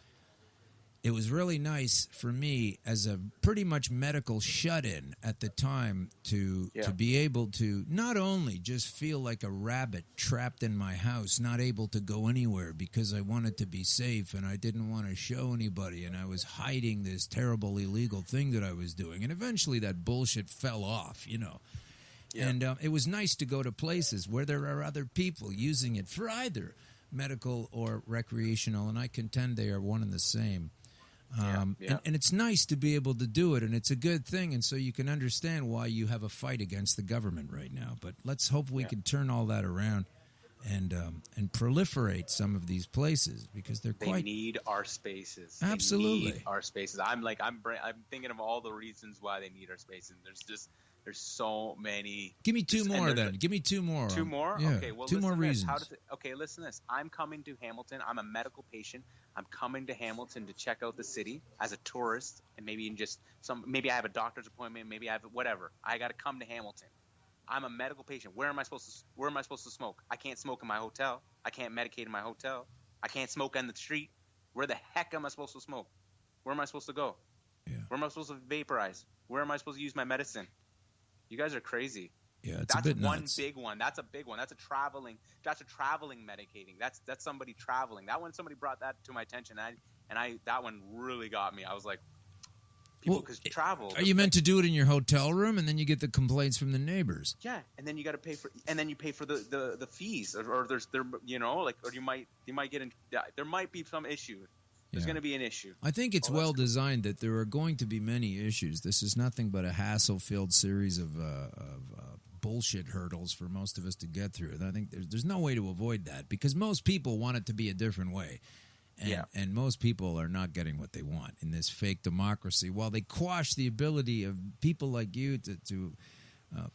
It was really nice for me as a pretty much medical shut-in at the time to be able to not only just feel like a rabbit trapped in my house, not able to go anywhere because I wanted to be safe and I didn't want to show anybody and I was hiding this terrible illegal thing that I was doing. And eventually that bullshit fell off, Yeah. And it was nice to go to places where there are other people using it for either medical or recreational, and I contend they are one and the same. And it's nice to be able to do it, and it's a good thing, and so you can understand why you have a fight against the government right now. But let's hope we can turn all that around and proliferate some of these places because they need our spaces. Absolutely, they need our spaces. I'm thinking of all the reasons why they need our spaces. There's so many. Give me two more then. Give me two more. Two more? Yeah. Okay, well, two more reasons. Listen to this. I'm coming to Hamilton. I'm a medical patient. I'm coming to Hamilton to check out the city as a tourist, and maybe maybe I have a doctor's appointment. Maybe I have whatever. I got to come to Hamilton. I'm a medical patient. Where am I supposed to smoke? I can't smoke in my hotel. I can't medicate in my hotel. I can't smoke on the street. Where the heck am I supposed to smoke? Where am I supposed to go? Yeah. Where am I supposed to vaporize? Where am I supposed to use my medicine? You guys are crazy. Yeah, it's that's a bit one nuts. big one. That's a big one. That's a traveling medicating. That's somebody traveling. That one, somebody brought that to my attention, and that one really got me. I was like, people could travel. Are you meant to do it in your hotel room, and then you get the complaints from the neighbors? Yeah, and then you got to pay for, and then you pay for the fees, or you might get in. There might be some issue. There's going to be an issue. I think it's well designed that there are going to be many issues. This is nothing but a hassle-filled series of bullshit hurdles for most of us to get through. And I think there's no way to avoid that because most people want it to be a different way. And most people are not getting what they want in this fake democracy while they quash the ability of people like you to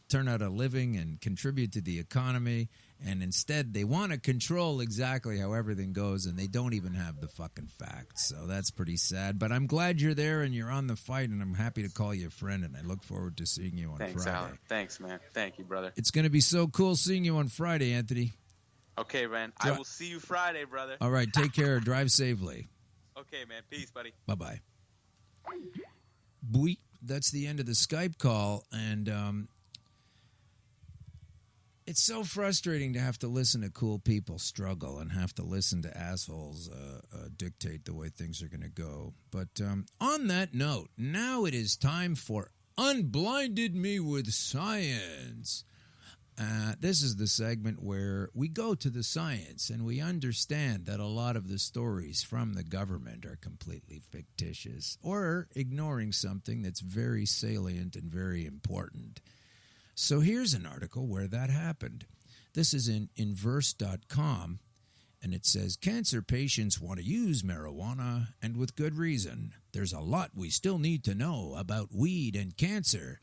turn out a living and contribute to the economy. And instead, they want to control exactly how everything goes, and they don't even have the fucking facts. So that's pretty sad. But I'm glad you're there and you're on the fight, and I'm happy to call you a friend, and I look forward to seeing you on Friday. Thanks, Alan. Thanks, man. Thank you, brother. It's going to be so cool seeing you on Friday, Anthony. Okay, man. I will see you Friday, brother. All right. Take care. Drive safely. Okay, man. Peace, buddy. Bye-bye. Boy, that's the end of the Skype call, and it's so frustrating to have to listen to cool people struggle and have to listen to assholes dictate the way things are going to go. But on that note, now it is time for Unblinded Me with Science. This is the segment where we go to the science and we understand that a lot of the stories from the government are completely fictitious or ignoring something that's very salient and very important. So here's an article where that happened. This is in inverse.com, and it says, cancer patients want to use marijuana, and with good reason. There's a lot we still need to know about weed and cancer.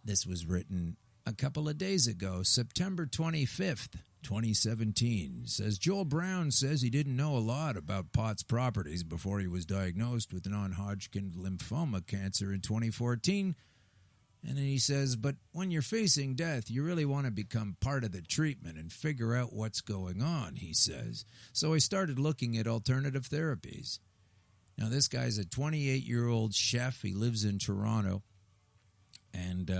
This was written a couple of days ago, September 25th, 2017. Says Joel Brown says he didn't know a lot about pot's properties before he was diagnosed with non-Hodgkin lymphoma cancer in 2014. And then he says, but when you're facing death, you really want to become part of the treatment and figure out what's going on, he says. So I started looking at alternative therapies. Now, this guy's a 28-year-old chef. He lives in Toronto. And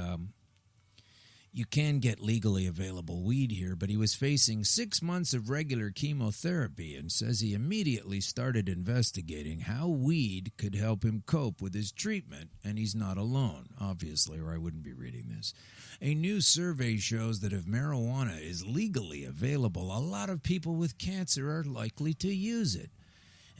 you can get legally available weed here, but he was facing 6 months of regular chemotherapy and says he immediately started investigating how weed could help him cope with his treatment, and he's not alone, obviously, or I wouldn't be reading this. A new survey shows that if marijuana is legally available, a lot of people with cancer are likely to use it.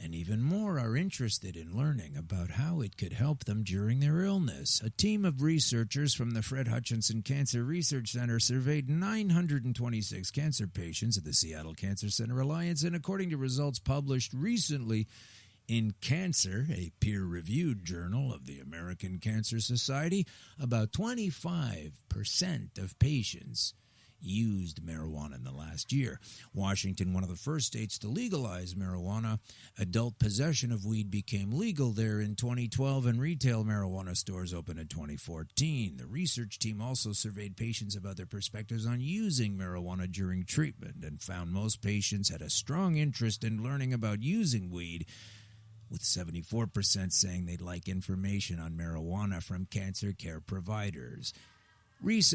And even more are interested in learning about how it could help them during their illness. A team of researchers from the Fred Hutchinson Cancer Research Center surveyed 926 cancer patients at the Seattle Cancer Center Alliance, and according to results published recently in Cancer, a peer-reviewed journal of the American Cancer Society, about 25% of patients used marijuana in the last year. Washington, one of the first states to legalize marijuana, adult possession of weed became legal there in 2012, and retail marijuana stores opened in 2014. The research team also surveyed patients about their perspectives on using marijuana during treatment and found most patients had a strong interest in learning about using weed, with 74% saying they'd like information on marijuana from cancer care providers.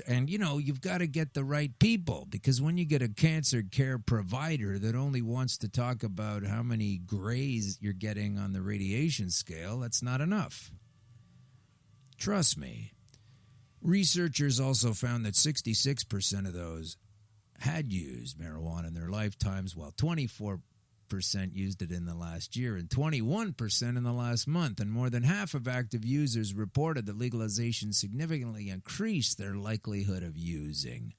And, you've got to get the right people, because when you get a cancer care provider that only wants to talk about how many grays you're getting on the radiation scale, that's not enough. Trust me. Researchers also found that 66% of those had used marijuana in their lifetimes, while 24% used it in the last year and 21% in the last month, and more than half of active users reported that legalization significantly increased their likelihood of using.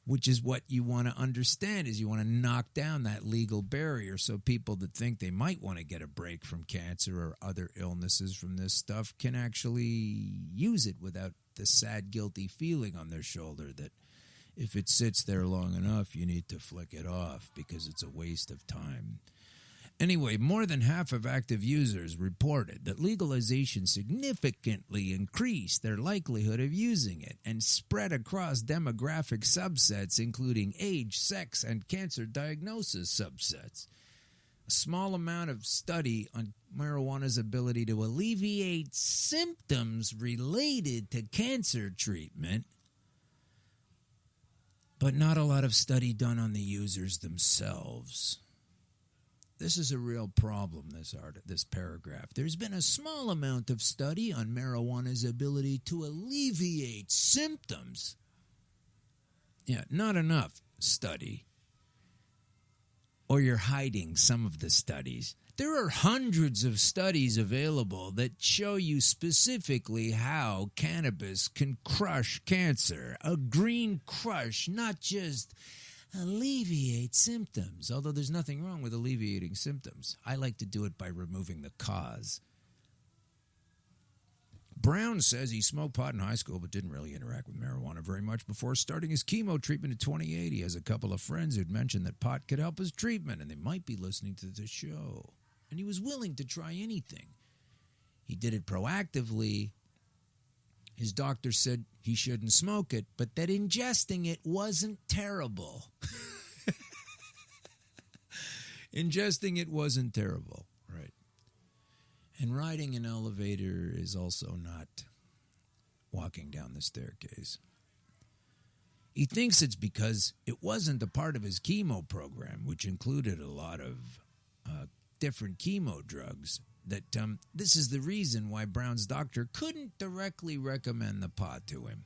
Which is what you want to understand, is you want to knock down that legal barrier so people that think they might want to get a break from cancer or other illnesses from this stuff can actually use it without the sad, guilty feeling on their shoulder that if it sits there long enough, you need to flick it off because it's a waste of time. Anyway, more than half of active users reported that legalization significantly increased their likelihood of using it and spread across demographic subsets, including age, sex, and cancer diagnosis subsets. A small amount of study on marijuana's ability to alleviate symptoms related to cancer treatment, but not a lot of study done on the users themselves. This is a real problem, this paragraph. There's been a small amount of study on marijuana's ability to alleviate symptoms. Yeah, not enough study. Or you're hiding some of the studies. There are hundreds of studies available that show you specifically how cannabis can crush cancer. A green crush, not just alleviate symptoms, although there's nothing wrong with alleviating symptoms. I like to do it by removing the cause. Brown says he smoked pot in high school but didn't really interact with marijuana very much before starting his chemo treatment in 2008. He has a couple of friends who'd mentioned that pot could help his treatment, and they might be listening to the show. And he was willing to try anything. He did it proactively. His doctor said he shouldn't smoke it, but that ingesting it wasn't terrible. Ingesting it wasn't terrible, right? And riding an elevator is also not walking down the staircase. He thinks it's because it wasn't a part of his chemo program, which included a lot of different chemo drugs, that this is the reason why Brown's doctor couldn't directly recommend the pot to him.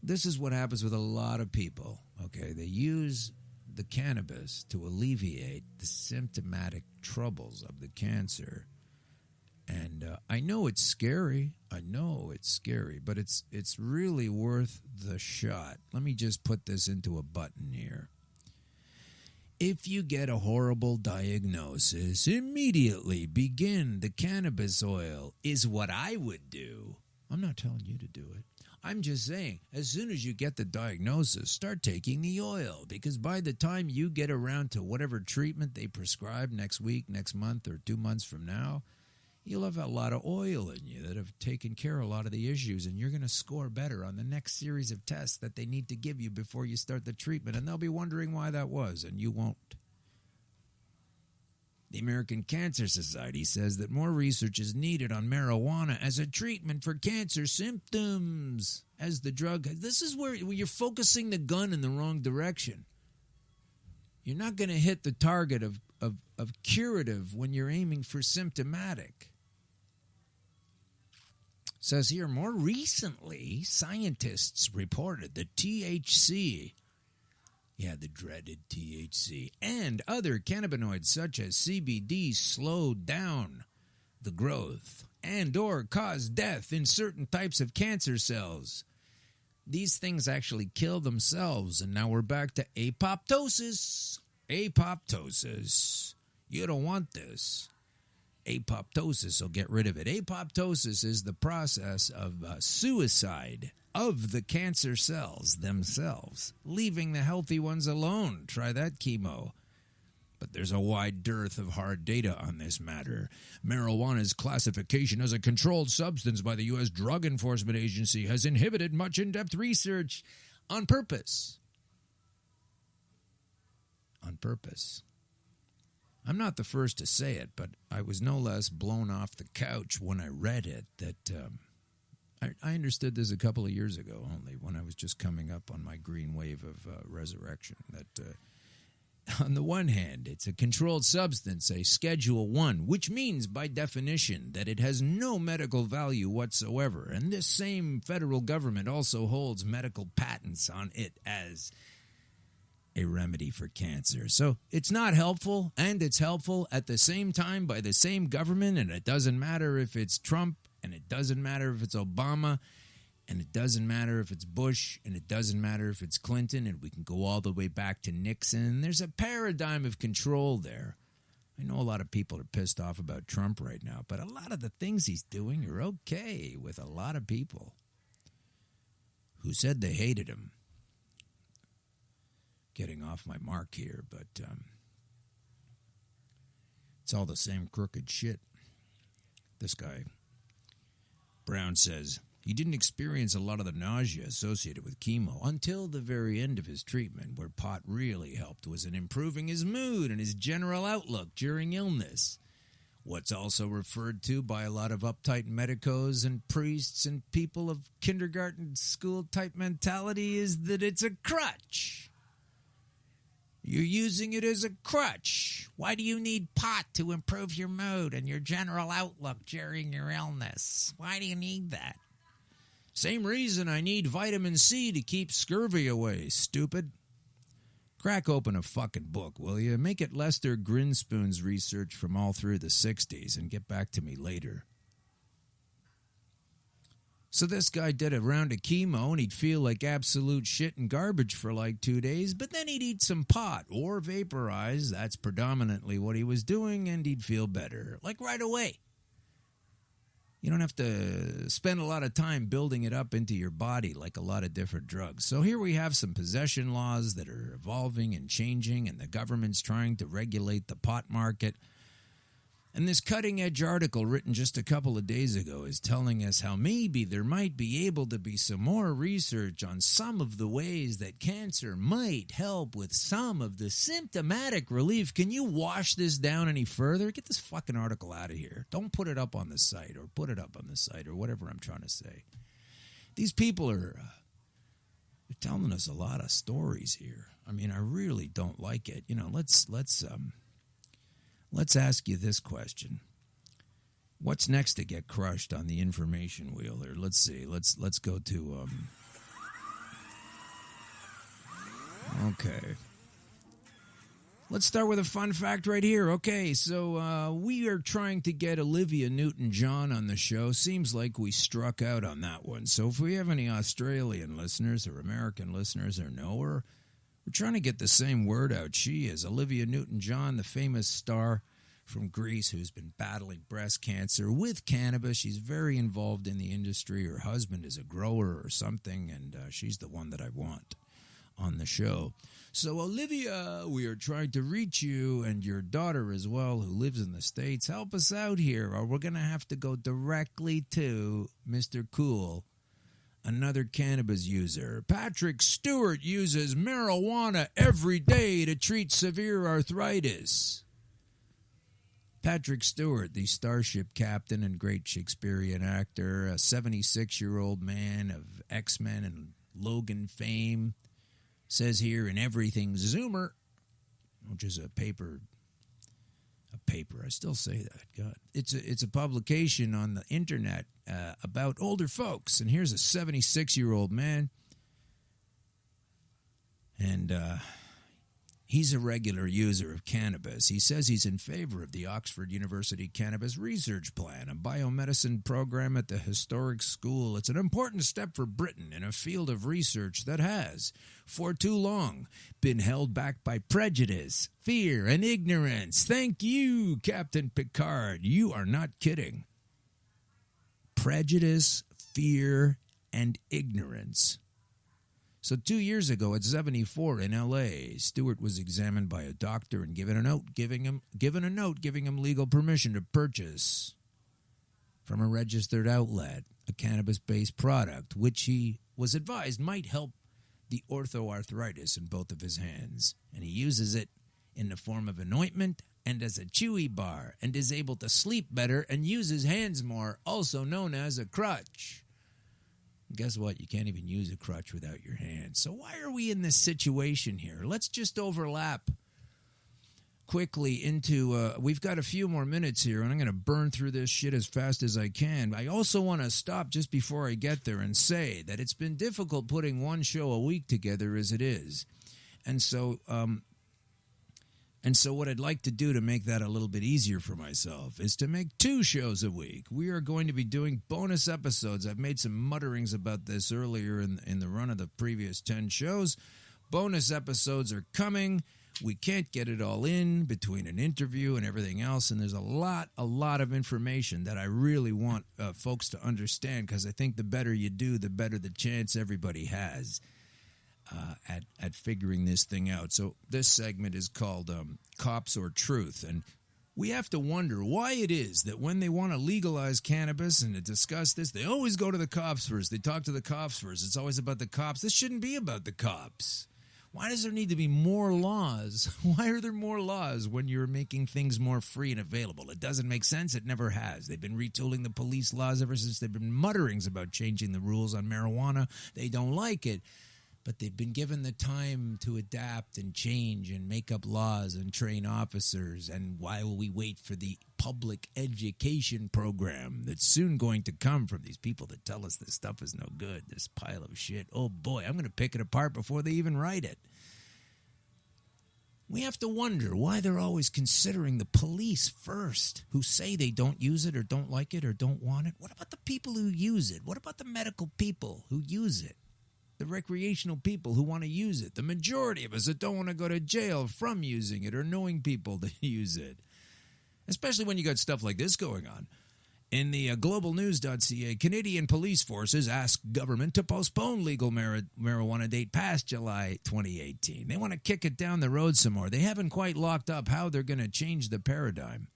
this is what happens with a lot of people, okay? They use the cannabis to alleviate the symptomatic troubles of the cancer. And I know it's scary. But it's really worth the shot. Let me just put this into a button here. If you get a horrible diagnosis, immediately begin the cannabis oil is what I would do. I'm not telling you to do it. I'm just saying, as soon as you get the diagnosis, start taking the oil. Because by the time you get around to whatever treatment they prescribe next week, next month, or 2 months from now, you'll have a lot of oil in you that have taken care of a lot of the issues, and you're going to score better on the next series of tests that they need to give you before you start the treatment, and they'll be wondering why that was, and you won't. The American Cancer Society says that more research is needed on marijuana as a treatment for cancer symptoms. As the drug, this is where you're focusing the gun in the wrong direction. You're not going to hit the target of curative when you're aiming for symptomatic. Says here, more recently, scientists reported that THC, the dreaded THC, and other cannabinoids such as CBD slowed down the growth and or caused death in certain types of cancer cells. These things actually kill themselves, and now we're back to apoptosis. Apoptosis. You don't want this. Apoptosis will get rid of it. Apoptosis is the process of suicide of the cancer cells themselves, leaving the healthy ones alone. Try that chemo. But there's a wide dearth of hard data on this matter. Marijuana's classification as a controlled substance by the U.S. Drug Enforcement Agency has inhibited much in-depth research on purpose. On purpose. I'm not the first to say it, but I was no less blown off the couch when I read it that I understood this a couple of years ago only, when I was just coming up on my green wave of resurrection, that on the one hand, it's a controlled substance, a Schedule 1, which means by definition that it has no medical value whatsoever. And this same federal government also holds medical patents on it as a remedy for cancer. So it's not helpful, and it's helpful at the same time by the same government, and it doesn't matter if it's Trump, and it doesn't matter if it's Obama, and it doesn't matter if it's Bush, and it doesn't matter if it's Clinton, and we can go all the way back to Nixon. There's a paradigm of control there. I know a lot of people are pissed off about Trump right now, but a lot of the things he's doing are okay with a lot of people who said they hated him. Getting off my mark here, but it's all the same crooked shit. This guy, Brown, says he didn't experience a lot of the nausea associated with chemo until the very end of his treatment, where pot really helped was in improving his mood and his general outlook during illness. What's also referred to by a lot of uptight medicos and priests and people of kindergarten school type mentality is that it's a crutch. You're using it as a crutch. Why do you need pot to improve your mood and your general outlook during your illness? Why do you need that? Same reason I need vitamin C to keep scurvy away, stupid. Crack open a fucking book, will you? Make it Lester Grinspoon's research from all through the 60s and get back to me later. So this guy did a round of chemo, and he'd feel like absolute shit and garbage for like 2 days, but then he'd eat some pot or vaporize. That's predominantly what he was doing, and he'd feel better, like right away. You don't have to spend a lot of time building it up into your body like a lot of different drugs. So here we have some possession laws that are evolving and changing, and the government's trying to regulate the pot market. And this cutting-edge article written just a couple of days ago is telling us how maybe there might be able to be some more research on some of the ways that cancer might help with some of the symptomatic relief. Can you wash this down any further? Get this fucking article out of here. Don't put it up on the site, or put it up on the site, or whatever I'm trying to say. These people are they're telling us a lot of stories here. I mean, I really don't like it. You know, Let's ask you this question. What's next to get crushed on the information wheel? Or let's see. Let's go to Okay. Let's start with a fun fact right here. Okay, so we are trying to get Olivia Newton-John on the show. Seems like we struck out on that one. So if we have any Australian listeners or American listeners or know her, we're trying to get the same word out. She is Olivia Newton-John, the famous star from Greece who's been battling breast cancer with cannabis. She's very involved in the industry. Her husband is a grower or something, and she's the one that I want on the show. So, Olivia, we are trying to reach you and your daughter as well, who lives in the States. Help us out here, or we're going to have to go directly to Mr. Cool, another cannabis user. Patrick Stewart uses marijuana every day to treat severe arthritis. Patrick Stewart, the starship captain and great Shakespearean actor, a 76-year-old man of X-Men and Logan fame, says here in Everything Zoomer, which is a paper, I still say that, God. It's a publication on the internet about older folks. And here's a 76-year-old man, and he's a regular user of cannabis. He says he's in favor of the Oxford University Cannabis Research Plan, a biomedicine program at the historic school. It's an important step for Britain in a field of research that has, for too long, been held back by prejudice, fear, and ignorance. Thank you, Captain Picard. You are not kidding. Prejudice, fear, and ignorance. So 2 years ago at 74 in L.A., Stewart was examined by a doctor and given a note giving him legal permission to purchase from a registered outlet a cannabis-based product, which he was advised might help the orthoarthritis in both of his hands. And he uses it in the form of an ointment and as a chewy bar, and is able to sleep better and use his hands more, also known as a crutch. Guess what? You can't even use a crutch without your hands. So why are we in this situation here? Let's just overlap quickly into, we've got a few more minutes here, and I'm going to burn through this shit as fast as I can. I also want to stop just before I get there and say that it's been difficult putting one show a week together as it is. And so what I'd like to do to make that a little bit easier for myself is to make 2 shows a week. We are going to be doing bonus episodes. I've made some mutterings about this earlier in the run of the previous 10 shows. Bonus episodes are coming. We can't get it all in between an interview and everything else, and there's a lot of information that I really want folks to understand, because I think the better you do, the better the chance everybody has at figuring this thing out. So this segment is called Cops or Truth, and we have to wonder why it is that when they want to legalize cannabis and to discuss this, they always go to the cops first. They talk to the cops first. It's always about the cops. This shouldn't be about the cops. Why does there need to be more laws? Why are there more laws when you're making things more free and available? It doesn't make sense. It never has. They've been retooling the police laws ever since they've been mutterings about changing the rules on marijuana. They don't like it. But they've been given the time to adapt and change and make up laws and train officers. And while we wait for the public education program that's soon going to come from these people that tell us this stuff is no good, this pile of shit, oh boy, I'm going to pick it apart before they even write it. We have to wonder why they're always considering the police first, who say they don't use it or don't like it or don't want it. What about the people who use it? What about the medical people who use it? The recreational people who want to use it. The majority of us that don't want to go to jail from using it or knowing people that use it. Especially when you got stuff like this going on. In the globalnews.ca, Canadian police forces ask government to postpone legal marijuana date past July 2018. They want to kick it down the road some more. They haven't quite locked up how they're going to change the paradigm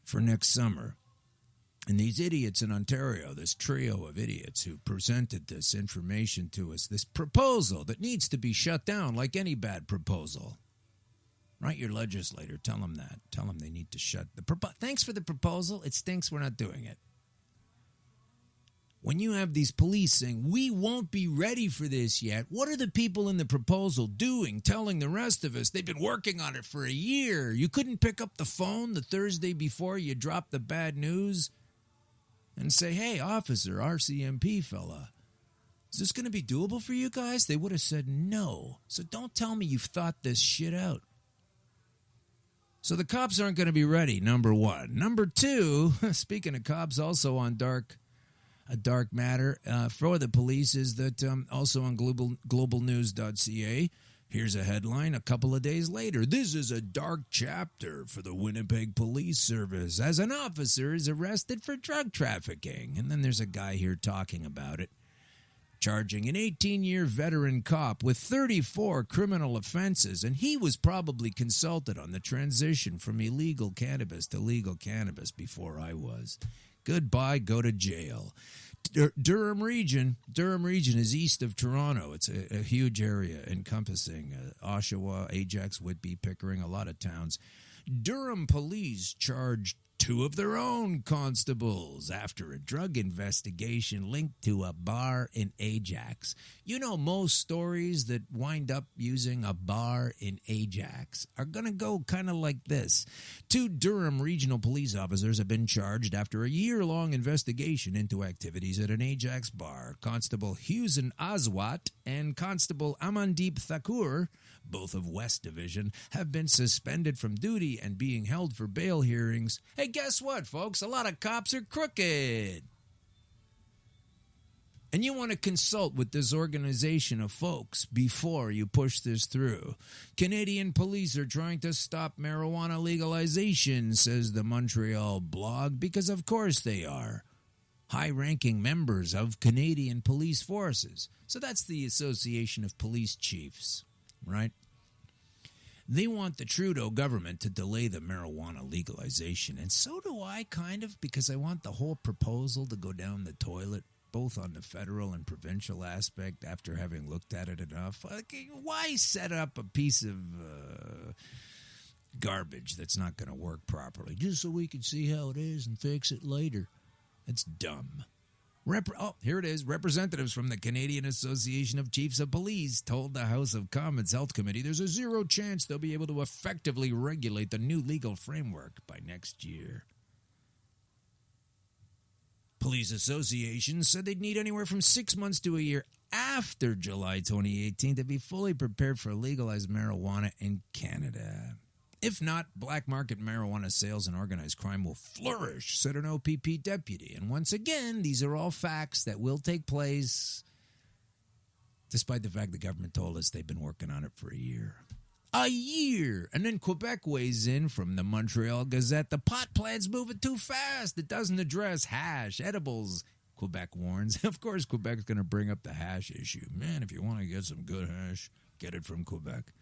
for next summer. And these idiots in Ontario, this trio of idiots who presented this information to us, this proposal that needs to be shut down like any bad proposal. Write your legislator. Tell them that. Tell them they need to shut the thanks for the proposal. It stinks. We're not doing it. When you have these police saying, we won't be ready for this yet, what are the people in the proposal doing, telling the rest of us they've been working on it for a year? You couldn't pick up the phone the Thursday before you dropped the bad news and say, hey, officer, RCMP fella, Is this going to be doable for you guys? They would have said no. So don't tell me you've thought this shit out. So the cops aren't going to be ready, number one. Number two, speaking of cops, also on a dark matter for the police is that also on globalnews.ca, here's a headline a couple of days later. This is a dark chapter for the Winnipeg Police Service as an officer is arrested for drug trafficking. And then there's a guy here talking about it, charging an 18-year veteran cop with 34 criminal offenses, and he was probably consulted on the transition from illegal cannabis to legal cannabis before I was. Goodbye, go to jail. Durham region is east of Toronto. It's a huge area encompassing Oshawa, Ajax, Whitby, Pickering, a lot of towns. Durham police charged 2 of their own constables after a drug investigation linked to a bar in Ajax. You know, most stories that wind up using a bar in Ajax are going to go kind of like this. 2 Durham regional police officers have been charged after a year-long investigation into activities at an Ajax bar. Constable Husen Aswat and Constable Amandeep Thakur, both of West Division, have been suspended from duty and being held for bail hearings. Hey, guess what, folks? A lot of cops are crooked. And you want to consult with this organization of folks before you push this through. Canadian police are trying to stop marijuana legalization, says the Montreal blog, because of course they are. High-ranking members of Canadian police forces. So that's the Association of Police Chiefs, right? They want the Trudeau government to delay the marijuana legalization. And so do I, kind of, because I want the whole proposal to go down the toilet, both on the federal and provincial aspect, after having looked at it enough. Like, why set up a piece of garbage that's not going to work properly, just so we can see how it is and fix it later? It's dumb. Here it is. Representatives from the Canadian Association of Chiefs of Police told the House of Commons Health Committee there's a 0 chance they'll be able to effectively regulate the new legal framework by next year. Police associations said they'd need anywhere from 6 months to a year after July 2018 to be fully prepared for legalized marijuana in Canada. If not, black market marijuana sales and organized crime will flourish, said an OPP deputy. And once again, these are all facts that will take place, despite the fact the government told us they've been working on it for a year. A year! And then Quebec weighs in from the Montreal Gazette. The pot plan's moving too fast. It doesn't address hash, edibles, Quebec warns. Of course, Quebec's going to bring up the hash issue. Man, if you want to get some good hash, get it from Quebec.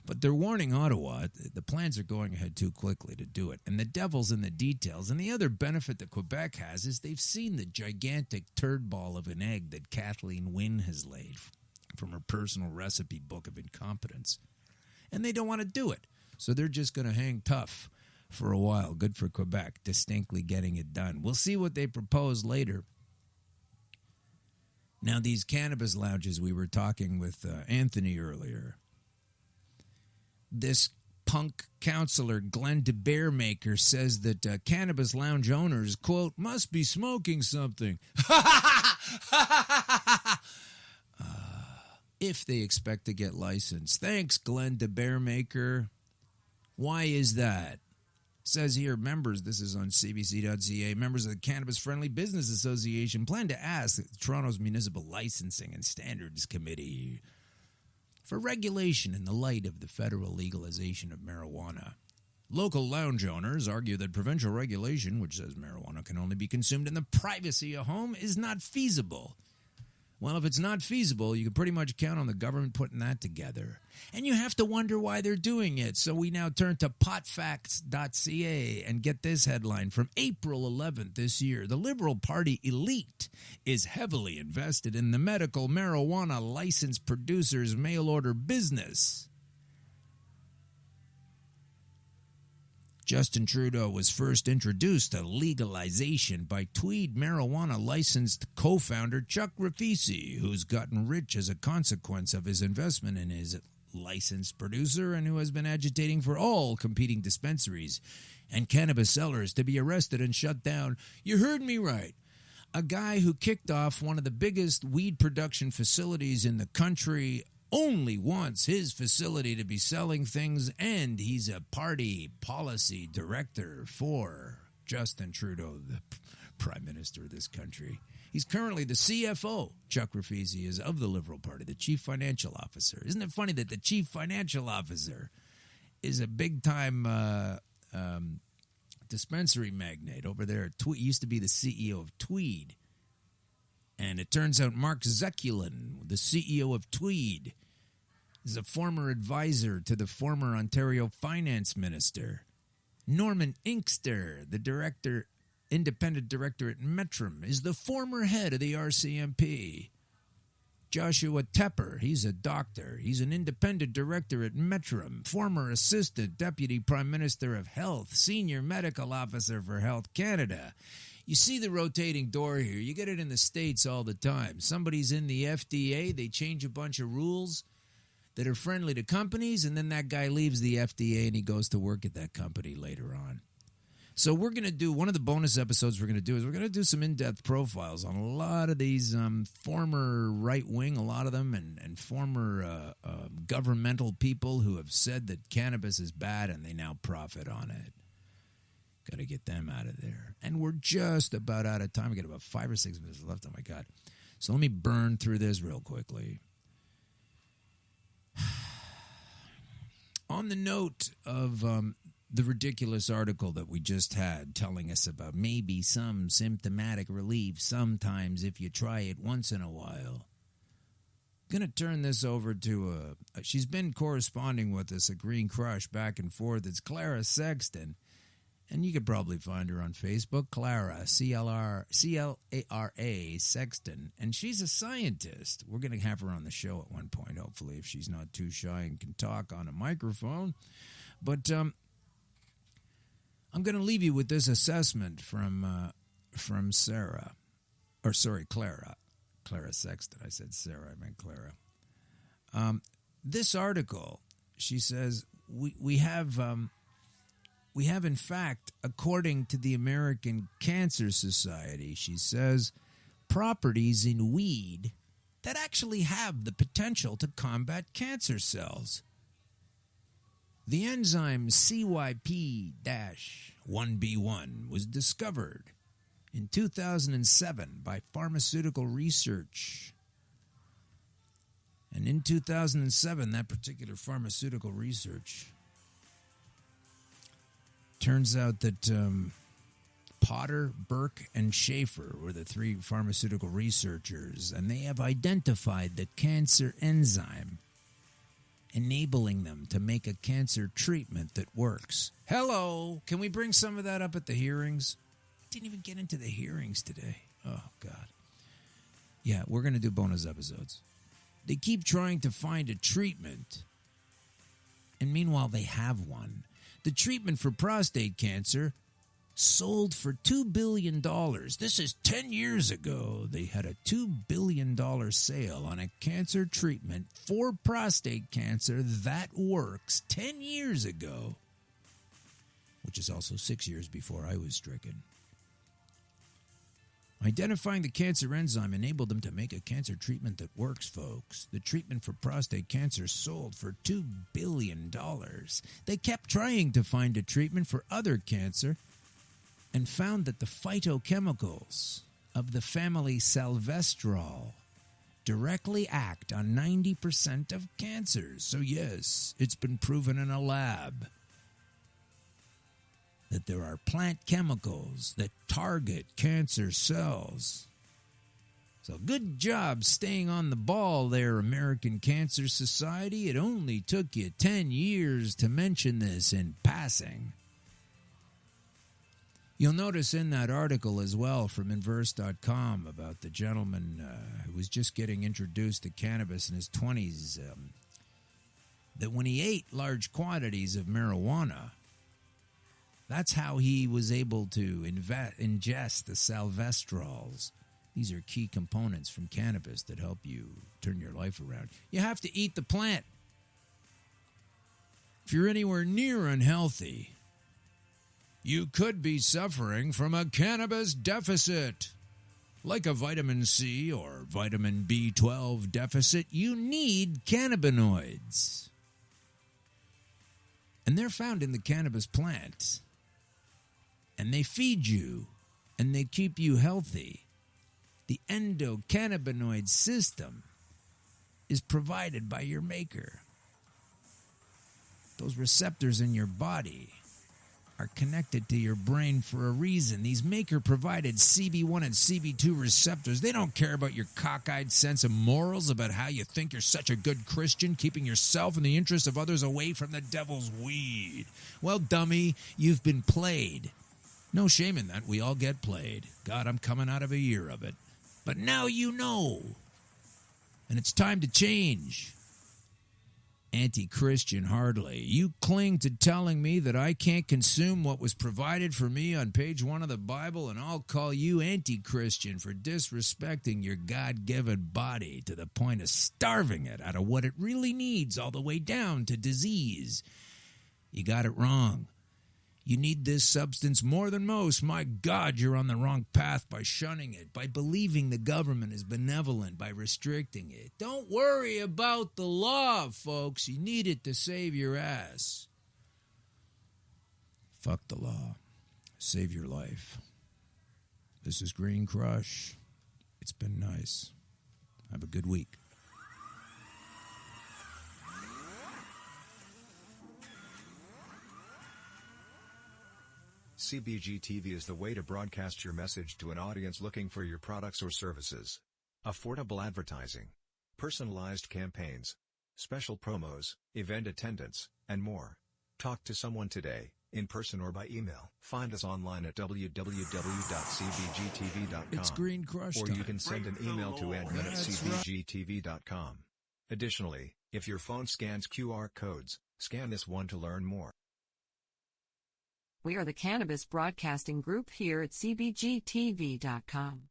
But they're warning Ottawa the plans are going ahead too quickly to do it. And the devil's in the details. And the other benefit that Quebec has is they've seen the gigantic turd ball of an egg that Kathleen Wynne has laid from her personal recipe book of incompetence. And they don't want to do it. So they're just going to hang tough for a while. Good for Quebec, distinctly getting it done. We'll see what they propose later. Now, these cannabis lounges, we were talking with Anthony earlier. This punk counselor, Glenn DeBearmaker, says that cannabis lounge owners, quote, must be smoking something. If they expect to get licensed. Thanks, Glenn DeBearmaker. Why is that? Says here, members, this is on cbc.ca, members of the Cannabis Friendly Business Association plan to ask Toronto's Municipal Licensing and Standards Committee for regulation in the light of the federal legalization of marijuana. Local lounge owners argue that provincial regulation, which says marijuana can only be consumed in the privacy of home, is not feasible. Well, if it's not feasible, you can pretty much count on the government putting that together. And you have to wonder why they're doing it. So we now turn to potfacts.ca and get this headline from April 11th this year. The Liberal Party elite is heavily invested in the medical marijuana license producers' mail-order business. Justin Trudeau was first introduced to legalization by Tweed marijuana licensed co-founder Chuck Rafisi, who's gotten rich as a consequence of his investment in his licensed producer and who has been agitating for all competing dispensaries and cannabis sellers to be arrested and shut down. You heard me right. a guy who kicked off one of the biggest weed production facilities in the country only wants his facility to be selling things, and he's a party policy director for Justin Trudeau, the Prime Minister of this country. He's currently the CFO, Chuck Rafisi is, of the Liberal Party, the Chief Financial Officer. Isn't it funny that the Chief Financial Officer is a big-time dispensary magnate over there at Tweed? Used to be the CEO of Tweed. And it turns out Mark Zekulin, the CEO of Tweed, is a former advisor to the former Ontario Finance Minister. Norman Inkster, the independent director at Metrum, is the former head of the RCMP. Joshua Tepper, he's a doctor. He's an independent director at Metrum, former assistant deputy prime minister of health, senior medical officer for Health Canada. You see the rotating door here. You get it in the States all the time. Somebody's in the FDA, they change a bunch of rules that are friendly to companies, and then that guy leaves the FDA and he goes to work at that company later on. So we're going to do, one of the bonus episodes we're going to do is we're going to do some in-depth profiles on a lot of these former right-wing, a lot of them, and former governmental people who have said that cannabis is bad and they now profit on it. Got to get them out of there. And we're just about out of time. We got about 5 or 6 minutes left. Oh, my God. So let me burn through this real quickly. On the note of the ridiculous article that we just had telling us about maybe some symptomatic relief sometimes if you try it once in a while, I'm going to turn this over to she's been corresponding with us, a Green Crush, back and forth. It's Clara Sexton. And you could probably find her on Facebook, Clara, C-L-A-R-A, Sexton. And she's a scientist. We're going to have her on the show at one point, hopefully, if she's not too shy and can talk on a microphone. But I'm going to leave you with this assessment from Sarah. Or, sorry, Clara. Clara Sexton. I said Sarah, I meant Clara. This article, she says, we have, in fact, according to the American Cancer Society, she says, properties in weed that actually have the potential to combat cancer cells. The enzyme CYP-1B1 was discovered in 2007 by pharmaceutical research. And in 2007, that particular pharmaceutical research, turns out that Potter, Burke, and Schaefer were the 3 pharmaceutical researchers, and they have identified the cancer enzyme, enabling them to make a cancer treatment that works. Hello! Can we bring some of that up at the hearings? Didn't even get into the hearings today. Oh, God. Yeah, we're going to do bonus episodes. They keep trying to find a treatment, and meanwhile they have one. The treatment for prostate cancer sold for $2 billion. This is 10 years ago. They had a $2 billion sale on a cancer treatment for prostate cancer that works 10 years ago, which is also 6 years before I was stricken. Identifying the cancer enzyme enabled them to make a cancer treatment that works, folks. The treatment for prostate cancer sold for $2 billion. They kept trying to find a treatment for other cancer and found that the phytochemicals of the family salvestrol directly act on 90% of cancers. So yes, it's been proven in a lab that there are plant chemicals that target cancer cells. So good job staying on the ball there, American Cancer Society. It only took you 10 years to mention this in passing. You'll notice in that article as well from Inverse.com about the gentleman who was just getting introduced to cannabis in his 20s, that when he ate large quantities of marijuana, that's how he was able to ingest the salvestrols. These are key components from cannabis that help you turn your life around. You have to eat the plant. If you're anywhere near unhealthy, you could be suffering from a cannabis deficit. Like a vitamin C or vitamin B12 deficit, you need cannabinoids. And they're found in the cannabis plant. And they feed you, and they keep you healthy. The endocannabinoid system is provided by your maker. Those receptors in your body are connected to your brain for a reason. These maker-provided CB1 and CB2 receptors, they don't care about your cockeyed sense of morals, about how you think you're such a good Christian, keeping yourself and the interests of others away from the devil's weed. Well, dummy, you've been played. No shame in that. We all get played. God, I'm coming out of a year of it. But now you know. And it's time to change. Anti-Christian hardly. You cling to telling me that I can't consume what was provided for me on page 1 of the Bible, and I'll call you anti-Christian for disrespecting your God-given body to the point of starving it out of what it really needs, all the way down to disease. You got it wrong. You need this substance more than most. My God, you're on the wrong path by shunning it, by believing the government is benevolent, by restricting it. Don't worry about the law, folks. You need it to save your ass. Fuck the law. Save your life. This is Green Crush. It's been nice. Have a good week. CBG TV is the way to broadcast your message to an audience looking for your products or services. Affordable advertising, personalized campaigns, special promos, event attendance, and more. Talk to someone today, in person or by email. Find us online at www.cbgtv.com. It's Green Crush Or time. you can send an email to admin@cbgtv.com. Additionally, if your phone scans QR codes, scan this one to learn more. We are the Cannabis Broadcasting Group here at cbgtv.com.